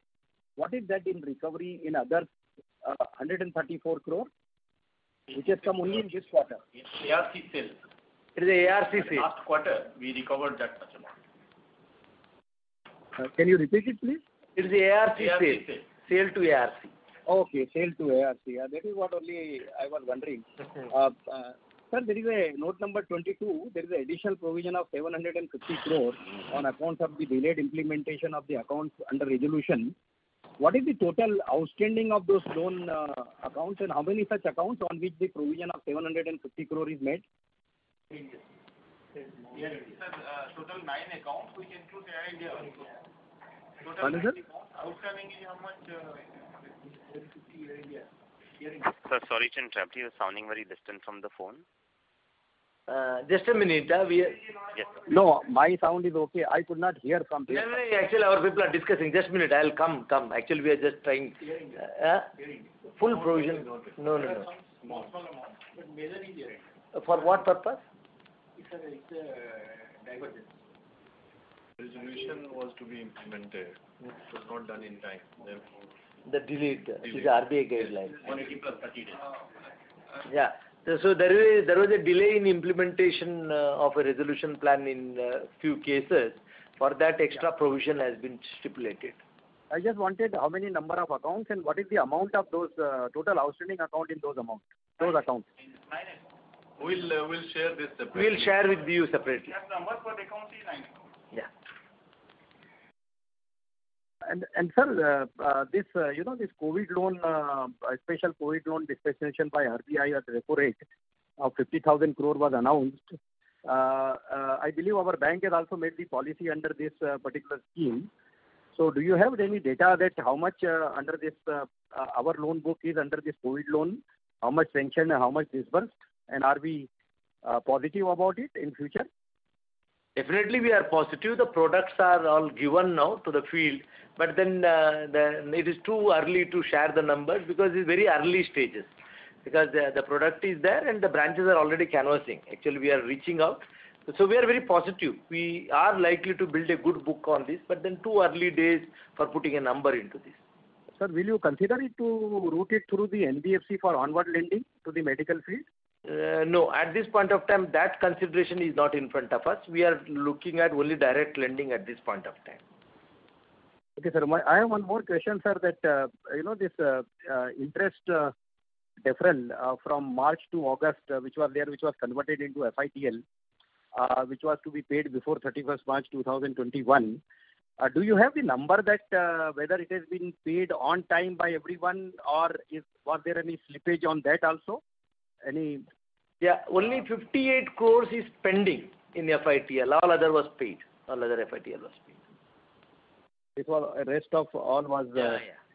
What is that in recovery in others, 134 crore, which has come only in this quarter? ARC sale. It is a ARC sale. Last quarter, we recovered that much amount. Can you repeat it, please? It is a ARC sale. Sale to ARC. Okay, sale to ARC. That is what only I was wondering. Sir, there is a note number 22. There is an additional provision of 750 crore on account of the delayed implementation of the accounts under resolution. What is the total outstanding of those loan accounts and how many such accounts on which the provision of 750 crore is made? Yes, total 9 accounts, which includes Air India also. What is it? Outstanding is how much? Sir, sorry to interrupt you. You're sounding very distant from the phone. Just a minute. Yes, sir. No, my sound is okay. I could not hear from here. No, actually, our people are discussing. Just a minute. I'll come. Actually, we are just trying. Full provision. No. Small amount, but major is here. For what purpose? It's a divergence. Resolution was to be implemented. It was not done in time. Therefore, The delayed. It is RBI guideline. 180 plus 30 days. Yeah. So there was a delay in implementation of a resolution plan in few cases. For that, extra provision has been stipulated. I just wanted how many number of accounts and what is the amount of those total outstanding account in those accounts. we'll share this separately. We'll share with you separately. Number for the account is 9. Yeah. And sir, this this COVID loan, special COVID loan dispensation by RBI at repo rate of 50,000 crore was announced. I believe our bank has also made the policy under this particular scheme. So, do you have any data that how much under this our loan book is under this COVID loan? How much sanctioned and how much disbursed? And are we positive about it in future? Definitely, we are positive. The products are all given now to the field, but then it is too early to share the numbers because it's very early stages. Because the product is there and the branches are already canvassing. Actually, we are reaching out. So we are very positive. We are likely to build a good book on this, but then too early days for putting a number into this. Sir, will you consider it to route it through the NBFC for onward lending to the medical field? No, at this point of time, that consideration is not in front of us. We are looking at only direct lending at this point of time. Okay, sir. I have one more question, sir. That this interest deferral from March to August, which was converted into FITL, which was to be paid before 31st March 2021. Do you have the number that whether it has been paid on time by everyone, or was there any slippage on that also? Yeah, only 58 crores is pending in FITL. All other was paid. All other FITL was paid. This was rest of all was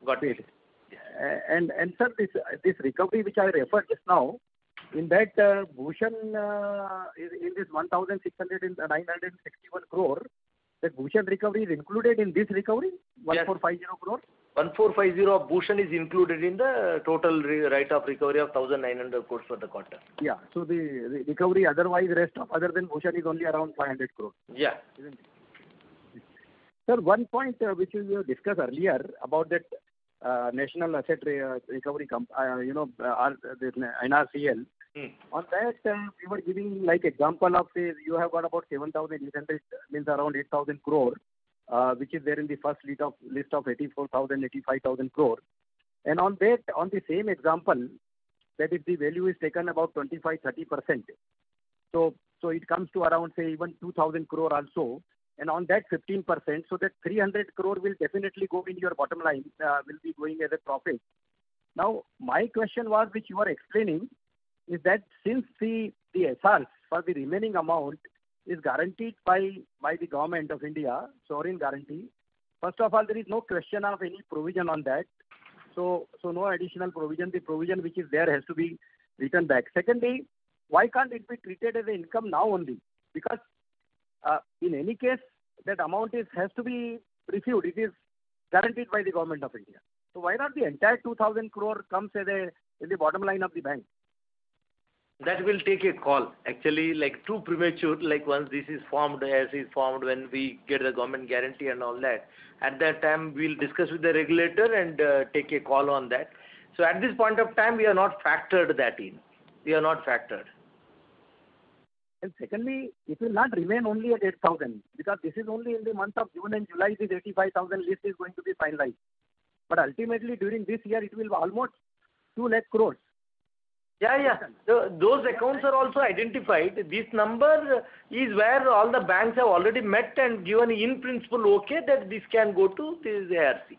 got paid. Yeah. And sir, this recovery which I referred just now, in that Bhushan in this 1,961 crore, that Bhushan recovery is included in this recovery, 1450 crore. 1450 of Bhushan is included in the total write-off recovery of 1,900 crores for the quarter. Yeah. So the recovery otherwise rest of other than Bhushan is only around 500 crores. Yeah. Isn't it? Sir, one point which we discussed earlier about that National Asset Recovery, this NRCL. On that, we were giving like example of, say, you have got about 7,800, means around 8,000 crore, which is there in the first list of 84,000, 85,000 crore. And on that, on the same example, that if the value is taken about 25-30%, so it comes to around, say, even 2,000 crore also. And on that 15%, so that 300 crore will definitely go in your bottom line, will be going as a profit. Now, my question was, which you are explaining, is that since the SRs for the remaining amount is guaranteed by the government of India, sovereign guarantee, first of all, there is no question of any provision on that. So no additional provision. The provision which is there has to be returned back. Secondly, why can't it be treated as an income now only? Because in any case, that amount has to be received. It is guaranteed by the government of India. So why not the entire 2,000 crore comes as in the bottom line of the bank? That will take a call. Actually, like too premature, like once this is formed, as is formed, when we get the government guarantee and all that, at that time we'll discuss with the regulator and take a call on that. So at this point of time, we are not factored that in. We are not factored. And secondly, it will not remain only at 8,000, because this is only in the month of June and July, this 85,000 list is going to be finalized. But ultimately, during this year, it will be almost 2 lakh crores. Yeah. Those accounts are also identified. This number is where all the banks have already met and given in principle okay that this can go to this ARC.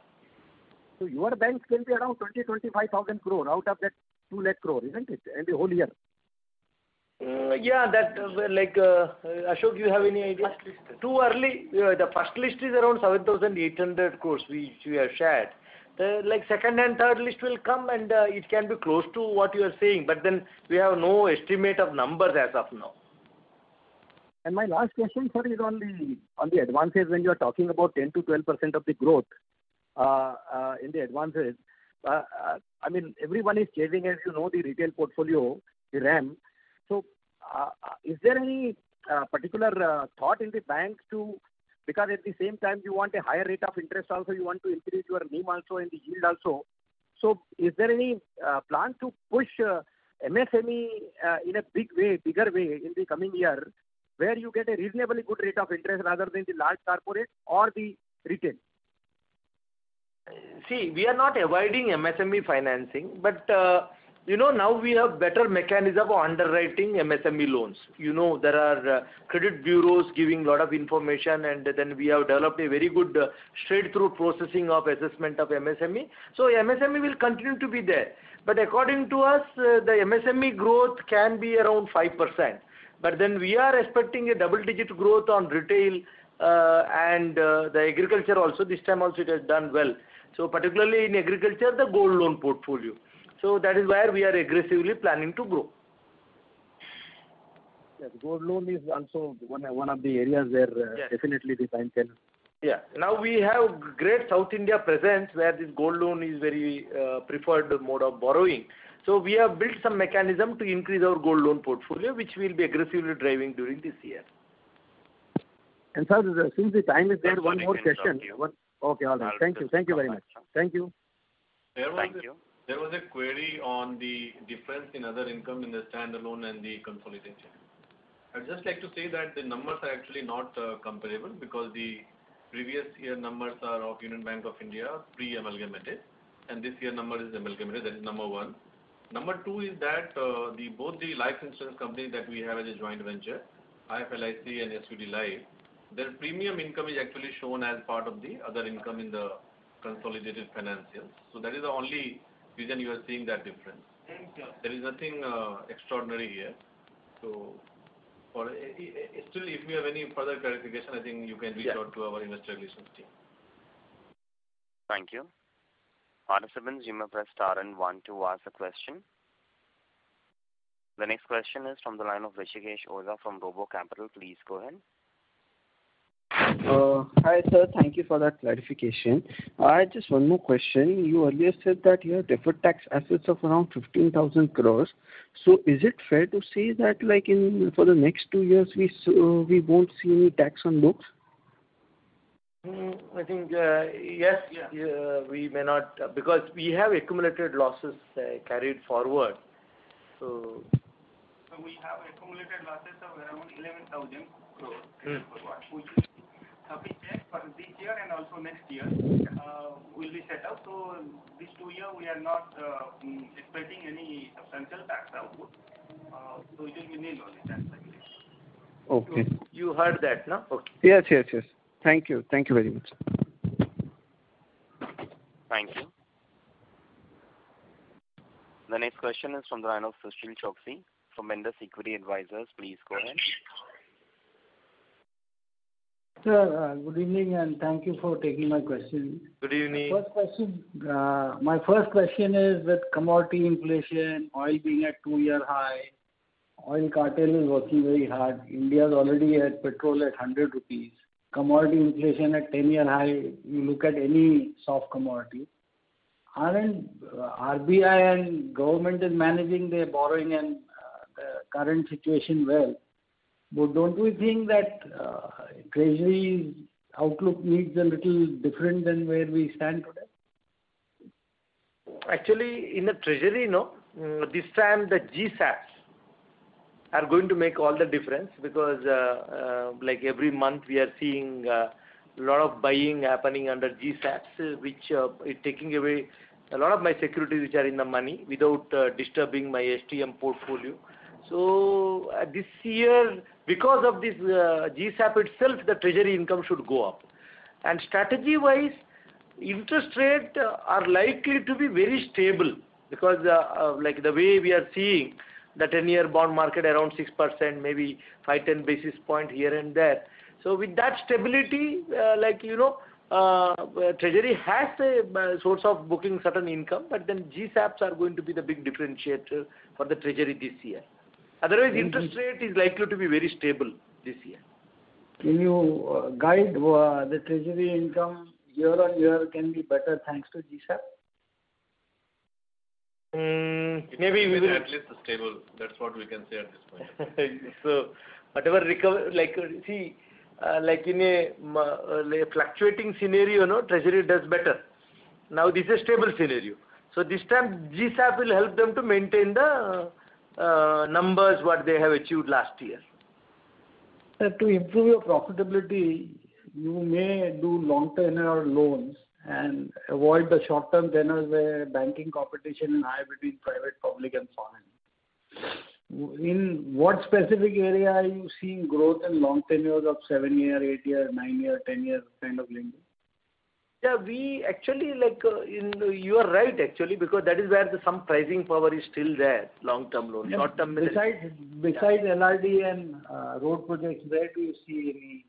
So your banks can be around 20-25,000 crore out of that 2 lakh crore, isn't it? And the whole year. Yeah, that Ashok, you have any idea? Too early. The first list is around 7,800 crores which we have shared. The second and third list will come and it can be close to what you are saying, but then we have no estimate of numbers as of now. And my last question, sir, is on the advances. When you are talking about 10 to 12% of the growth in the advances, I mean, everyone is chasing, as you know, the retail portfolio, the RAM. So is there any particular thought in the bank to, because at the same time you want a higher rate of interest also, you want to increase your NIM also and the yield also. So is there any plan to push MSME in a bigger way in the coming year, where you get a reasonably good rate of interest rather than the large corporate or the retail? See, we are not avoiding MSME financing, but now we have better mechanism of underwriting MSME loans. There are credit bureaus giving a lot of information, and then we have developed a very good straight-through processing of assessment of MSME. So MSME will continue to be there. But according to us, the MSME growth can be around 5%. But then we are expecting a double-digit growth on retail and the agriculture also. This time also it has done well. So particularly in agriculture, the gold loan portfolio. So that is where we are aggressively planning to grow. Yes, gold loan is also one of the areas where definitely the bank can. Yeah. Now we have great South India presence where this gold loan is very preferred mode of borrowing. So we have built some mechanism to increase our gold loan portfolio, which we will be aggressively driving during this year. And sir, since the time is there, one more question. Okay, all right. Thank you. Thank you very much. Thank you. There was a query on the difference in other income in the standalone and the consolidated. I'd just like to say that the numbers are actually not comparable, because the previous year numbers are of Union Bank of India pre-amalgamated, and this year number is amalgamated. That is number one. Number two is that both the life insurance companies that we have as a joint venture, IFLIC and SUD Life, their premium income is actually shown as part of the other income in the consolidated financials. So that is the only reason you are seeing that difference. There is nothing extraordinary here. So, still, if you have any further clarification, I think you can reach out to our investor relations team. Thank you. Participants, you may press star and 1 to ask a question. The next question is from the line of Rishikesh Oza from Robo Capital. Please go ahead. Hi sir, thank you for that clarification. I had just one more question. You earlier said that you have deferred tax assets of around 15,000 crores. So is it fair to say that for the next 2 years we won't see any tax on books? I think, yes, we may not, because we have accumulated losses carried forward. So we have accumulated losses of around 11,000 crores, which is sufficient for this year and also next year will be set up. So this 2 year we are not expecting any substantial tax output. So it will be nil only tax liability. Okay. You heard that, no? Okay. Yes. Thank you very much. Thank you. The next question is from the line of Sushil Choksey from Indus Equity Advisors. Please go ahead. Sir, good evening and thank you for taking my question. Good evening. My first question is, with commodity inflation, oil being at 2-year high, oil cartel is working very hard. India is already at petrol at 100 rupees. Commodity inflation at 10-year high. You look at any soft commodity. Aren't RBI and government is managing their borrowing and the current situation well? But don't we think that Treasury outlook needs a little different than where we stand today? Actually, in the Treasury, this time the GSAPs are going to make all the difference, because like every month we are seeing a lot of buying happening under GSAPs, which is taking away a lot of my securities which are in the money without disturbing my STM portfolio. So this year, because of this GSAP itself, the Treasury income should go up. And strategy-wise, interest rates are likely to be very stable, because like the way we are seeing the 10-year bond market around 6%, maybe 5-10 basis point here and there. So with that stability, Treasury has a source of booking certain income, but then GSAPs are going to be the big differentiator for the Treasury this year. Otherwise, interest rate is likely to be very stable this year. Can you guide the Treasury income year on year can be better thanks to GSAP? Maybe we will at least stable. That's what we can say at this point. So whatever recover, in a fluctuating scenario, Treasury does better. Now this is a stable scenario. So this time GSAP will help them to maintain the numbers what they have achieved last year. To improve your profitability, you may do long tenure loans and avoid the short term tenors where banking competition is high between private, public and foreign. In what specific area are you seeing growth in long tenures of 7-year, 8-year, 9-year, 10-year kind of lending? Yeah, we actually you are right actually, because that is where some pricing power is still there, long-term loans. Yeah, short-term besides LRD and road projects, where do you see any?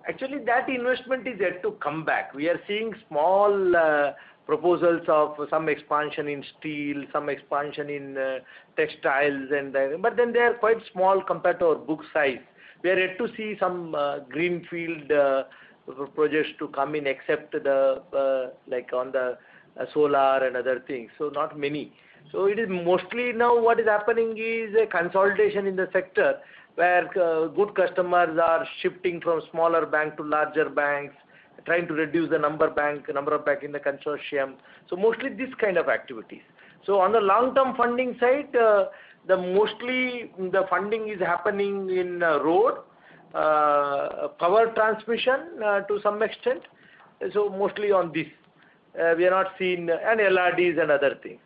Actually, that investment is yet to come back. We are seeing small proposals of some expansion in steel, some expansion in textiles, but then they are quite small compared to our book size. We are yet to see some greenfield projects to come in, except the on the solar and other things. So not many. So it is mostly now what is happening is a consolidation in the sector, where good customers are shifting from smaller bank to larger banks, trying to reduce the number of bank in the consortium. So mostly this kind of activities. So on the long-term funding side, mostly the funding is happening in road, power transmission to some extent. So mostly on this. We are not seeing and LRDs and other things.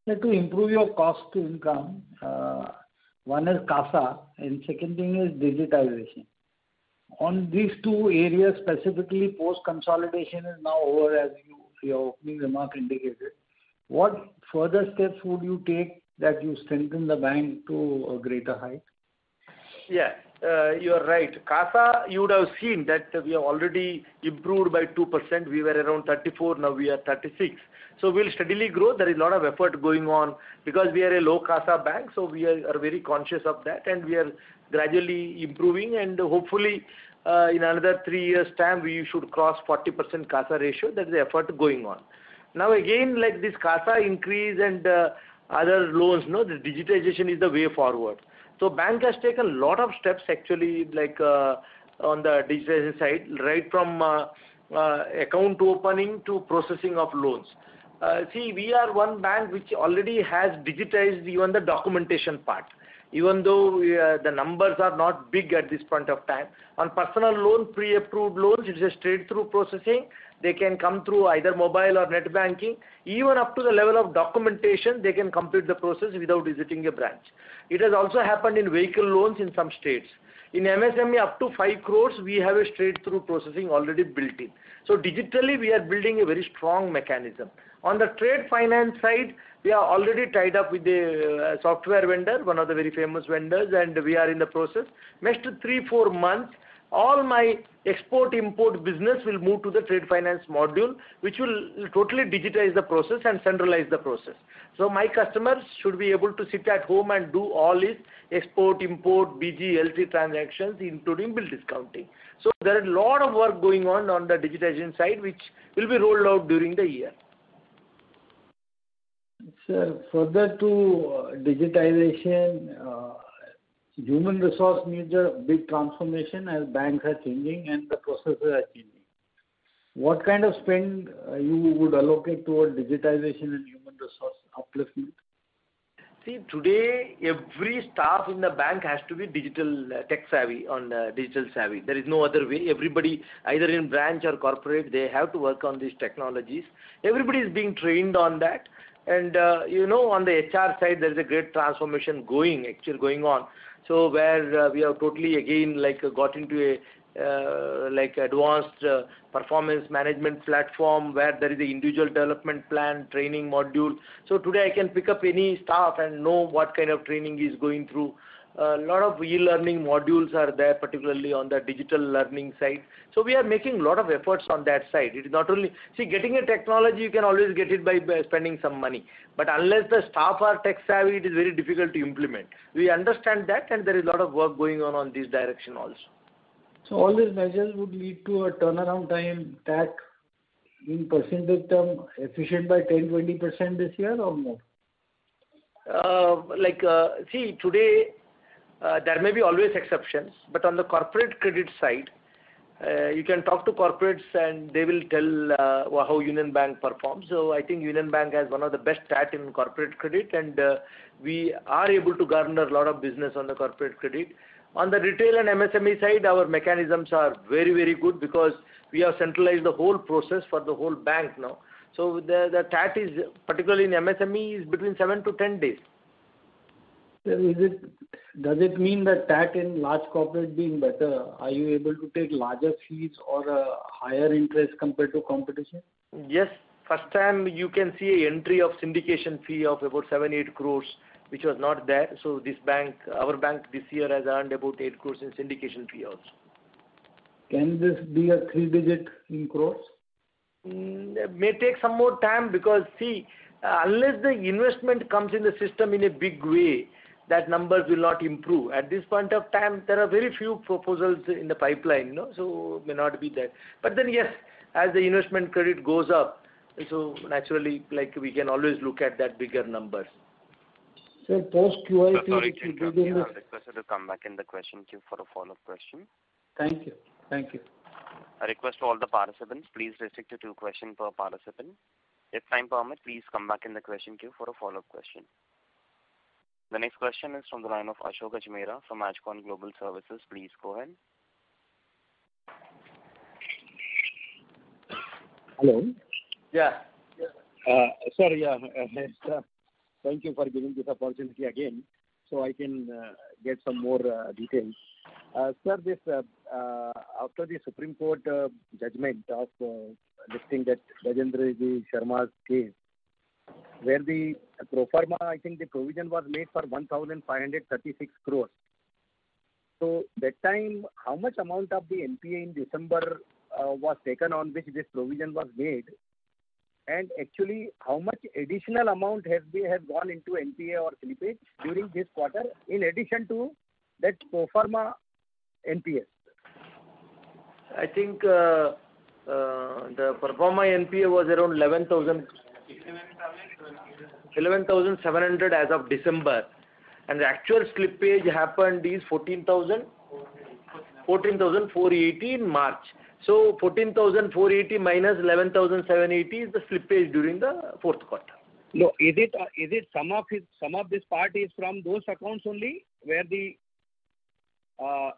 To improve your cost to income, one is CASA and second thing is digitization. On these two areas specifically, post-consolidation is now over, as your opening remark indicated. What further steps would you take that you strengthen the bank to a greater height? Yeah, you are right. CASA, you would have seen that we have already improved by 2%. We were around 34, now we are 36. So we'll steadily grow. There is a lot of effort going on because we are a low CASA bank, so we are very conscious of that, and we are gradually improving, and hopefully in another 3 years' time we should cross 40% CASA ratio. That is the effort going on. Now again, like this CASA increase and other loans, the digitization is the way forward. So bank has taken a lot of steps actually, like on the digitization side, right from account opening to processing of loans. See, we are one bank which already has digitized even the documentation part. Even though the numbers are not big at this point of time. On personal loan, pre-approved loans, it is a straight-through processing. They can come through either mobile or net banking. Even up to the level of documentation, they can complete the process without visiting a branch. It has also happened in vehicle loans in some states. In MSME up to 5 crores, we have a straight-through processing already built in. So digitally, we are building a very strong mechanism. On the trade finance side, we are already tied up with a software vendor, one of the very famous vendors, and we are in the process. Next 3-4 months, all my export-import business will move to the trade finance module, which will totally digitize the process and centralize the process. So my customers should be able to sit at home and do all his export, import, BG, LC transactions, including bill discounting. So there is a lot of work going on the digitization side, which will be rolled out during the year. Sir, further to digitization, human resource needs a big transformation as banks are changing and the processes are changing. What kind of spend you would allocate toward digitization and human resource upliftment? See, today every staff in the bank has to be digital tech savvy digital savvy. There is no other way. Everybody, either in branch or corporate, they have to work on these technologies. Everybody is being trained on that. And on the HR side, there is a great transformation going on. So where we have totally again got into a advanced performance management platform where there is an individual development plan, training module. So today I can pick up any staff and know what kind of training is going through. A lot of e-learning modules are there, particularly on the digital learning side. So we are making a lot of efforts on that side. It is not only, getting a technology, you can always get it by spending some money. But unless the staff are tech savvy, it is very difficult to implement. We understand that, and there is a lot of work going on this direction also. So all these measures would lead to a turnaround time TAT in percentage term efficient by 10-20% this year or more? Today, there may be always exceptions, but on the corporate credit side, you can talk to corporates and they will tell how Union Bank performs. So I think Union Bank has one of the best TAT in corporate credit, and we are able to garner a lot of business on the corporate credit. On the retail and MSME side, our mechanisms are very, very good because we have centralized the whole process for the whole bank now. So the TAT is, particularly in MSME, is between 7 to 10 days. Does it mean that TAT in large corporate being better, are you able to take larger fees or a higher interest compared to competition? Yes. First time you can see an entry of syndication fee of about 7-8 crores, which was not there. So our bank this year has earned about 8 crores in syndication fee also. Can this be a 3-digit in crores? May take some more time because unless the investment comes in the system in a big way, that numbers will not improve. At this point of time, there are very few proposals in the pipeline, so may not be there. But then yes, as the investment credit goes up, so naturally, we can always look at that bigger numbers. So post QIP, sorry to interrupt you. I'll request you to come back in the question queue for a follow-up question. Thank you. I request all the participants, please restrict to 2 questions per participant. If time permits, please come back in the question queue for a follow-up question. The next question is from the line of Ashok Ajmera from Ajcon Global Services. Please go ahead. Hello. Yeah. Sir, thank you for giving this opportunity again, so I can get some more details. Sir, this after the Supreme Court judgment of listing that Rajendra Sharma's case, where the pro forma, I think the provision was made for 1,536 crores. So that time, how much amount of the NPA in December was taken on which this provision was made? And actually, how much additional amount has gone into NPA or slippage during this quarter in addition to that pro forma NPA? I think the pro forma NPA was around 11,700 as of December, and the actual slippage happened is 14,000. 14,480 in March. So 14,480 minus 11,780 is the slippage during the fourth quarter. No, is it some of this part is from those accounts only where the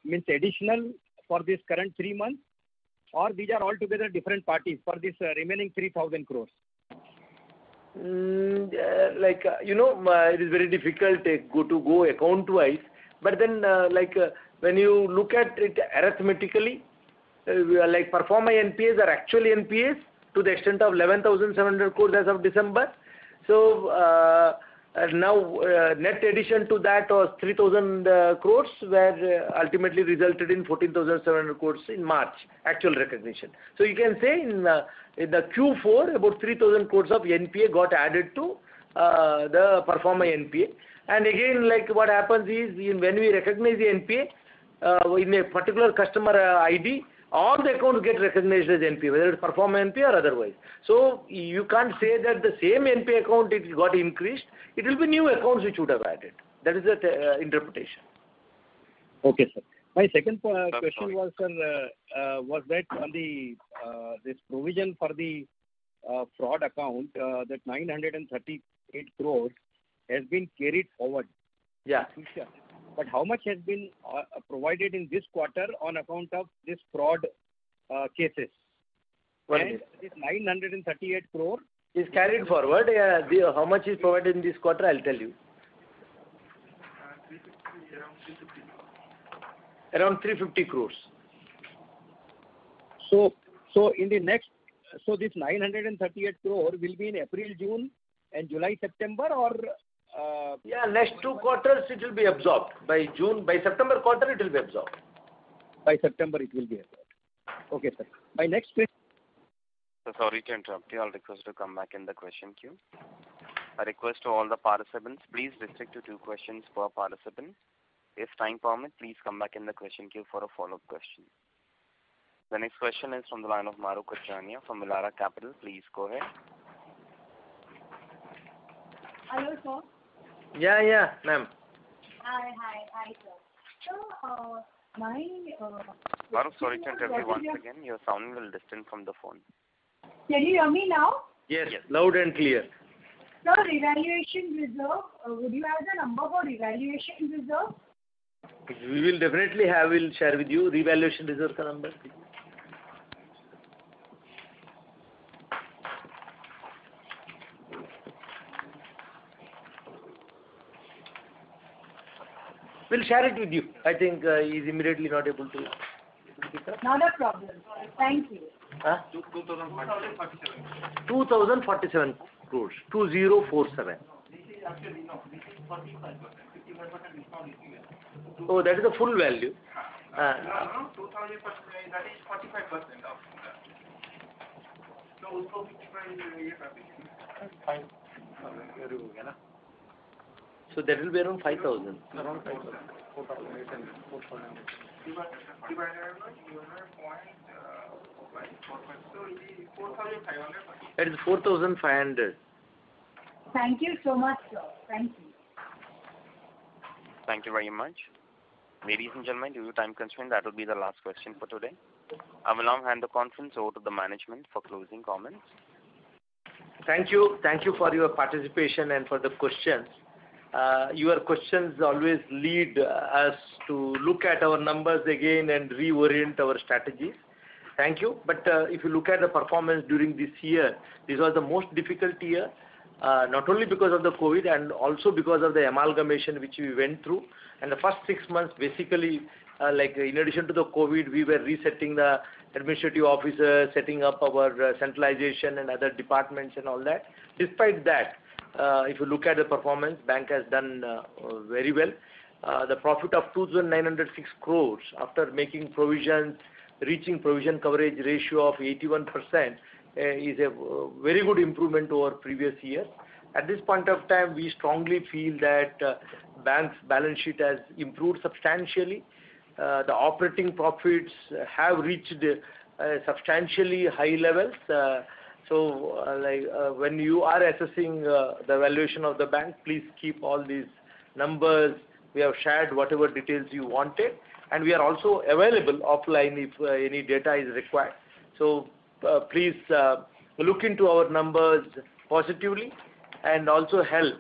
means additional for this current 3 months, or these are altogether different parties for this remaining 3,000 crores? It is very difficult to go account wise, but then when you look at it arithmetically, performa NPAs are actually NPAs to the extent of 11,700 crores as of December. So now net addition to that was 3,000 crores, where ultimately resulted in 14,700 crores in March actual recognition. So you can say in the Q4 about 3,000 crores of NPA got added to the performa NPA. And again, what happens is when we recognize the NPA in a particular customer ID, all the accounts get recognized as NPA, whether it's performa NPA or otherwise. So you can't say that the same NPA account it got increased. It will be new accounts which would have added. That is the interpretation. Okay, sir. My second question was, sir, was that on the this provision for the fraud account, that 938 crores has been carried forward. Yeah. But how much has been provided in this quarter on account of this fraud cases? And this 938 crore is carried forward. How much is provided in this quarter, I'll tell you. Around 350 crores. So in the next, so this 938 crore will be in April, June, and July, September, or? Next 2 quarters it will be absorbed. By September quarter it will be absorbed. By September it will be absorbed. Okay, sir. My next question. So sorry to interrupt you. I'll request to come back in the question queue. A request to all the participants, please restrict to 2 questions per participant. If time permits, please come back in the question queue for a follow-up question. The next question is from the line of Mahrukh Adajania from Elara Capital. Please go ahead. Hello, sir. Yeah, ma'am. Hi, sir. So, Mahrukh, sorry to interrupt you once again. You're sounding a little distant from the phone. Can you hear me now? Yes, loud and clear. Sir, revaluation reserve, would you have the number for revaluation reserve? We will definitely have, we'll share with you revaluation reserve number. We'll share it with you. I think he's immediately not able to. Not a problem. Thank you. 2,047 crores. 2047. Oh, that is the full value. No, 2,000%, that is 45% of that. So, 55 So that will be around 5,000. Around 5,000. 4,800. Divided by 0.45. So it is 4,500. That is 4,500. Thank you so much, sir. Thank you. Thank you very much. Ladies and gentlemen, due to time constraint, that will be the last question for today. I will now hand the conference over to the management for closing comments. Thank you. Thank you for your participation and for the questions. Your questions always lead us to look at our numbers again and reorient our strategies. Thank you. But if you look at the performance during this year, this was the most difficult year, not only because of the COVID and also because of the amalgamation which we went through. And the first 6 months, basically, in addition to the COVID, we were resetting the administrative officers, setting up our centralization and other departments and all that. Despite that, if you look at the performance, bank has done very well. The profit of 2,906 crores after making provisions, reaching provision coverage ratio of 81% is a very good improvement over previous years. At this point of time, we strongly feel that bank's balance sheet has improved substantially. The operating profits have reached substantially high levels. So when you are assessing the valuation of the bank, please keep all these numbers. We have shared whatever details you wanted. and we are also available offline if any data is required. So please look into our numbers positively and also help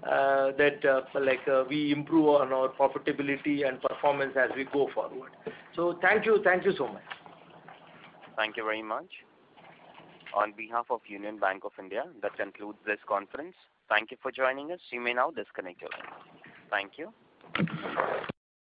that we improve on our profitability and performance as we go forward. So thank you so much. Thank you very much. On behalf of Union Bank of India, that concludes this conference. Thank you for joining us. You may now disconnect your line. Thank you.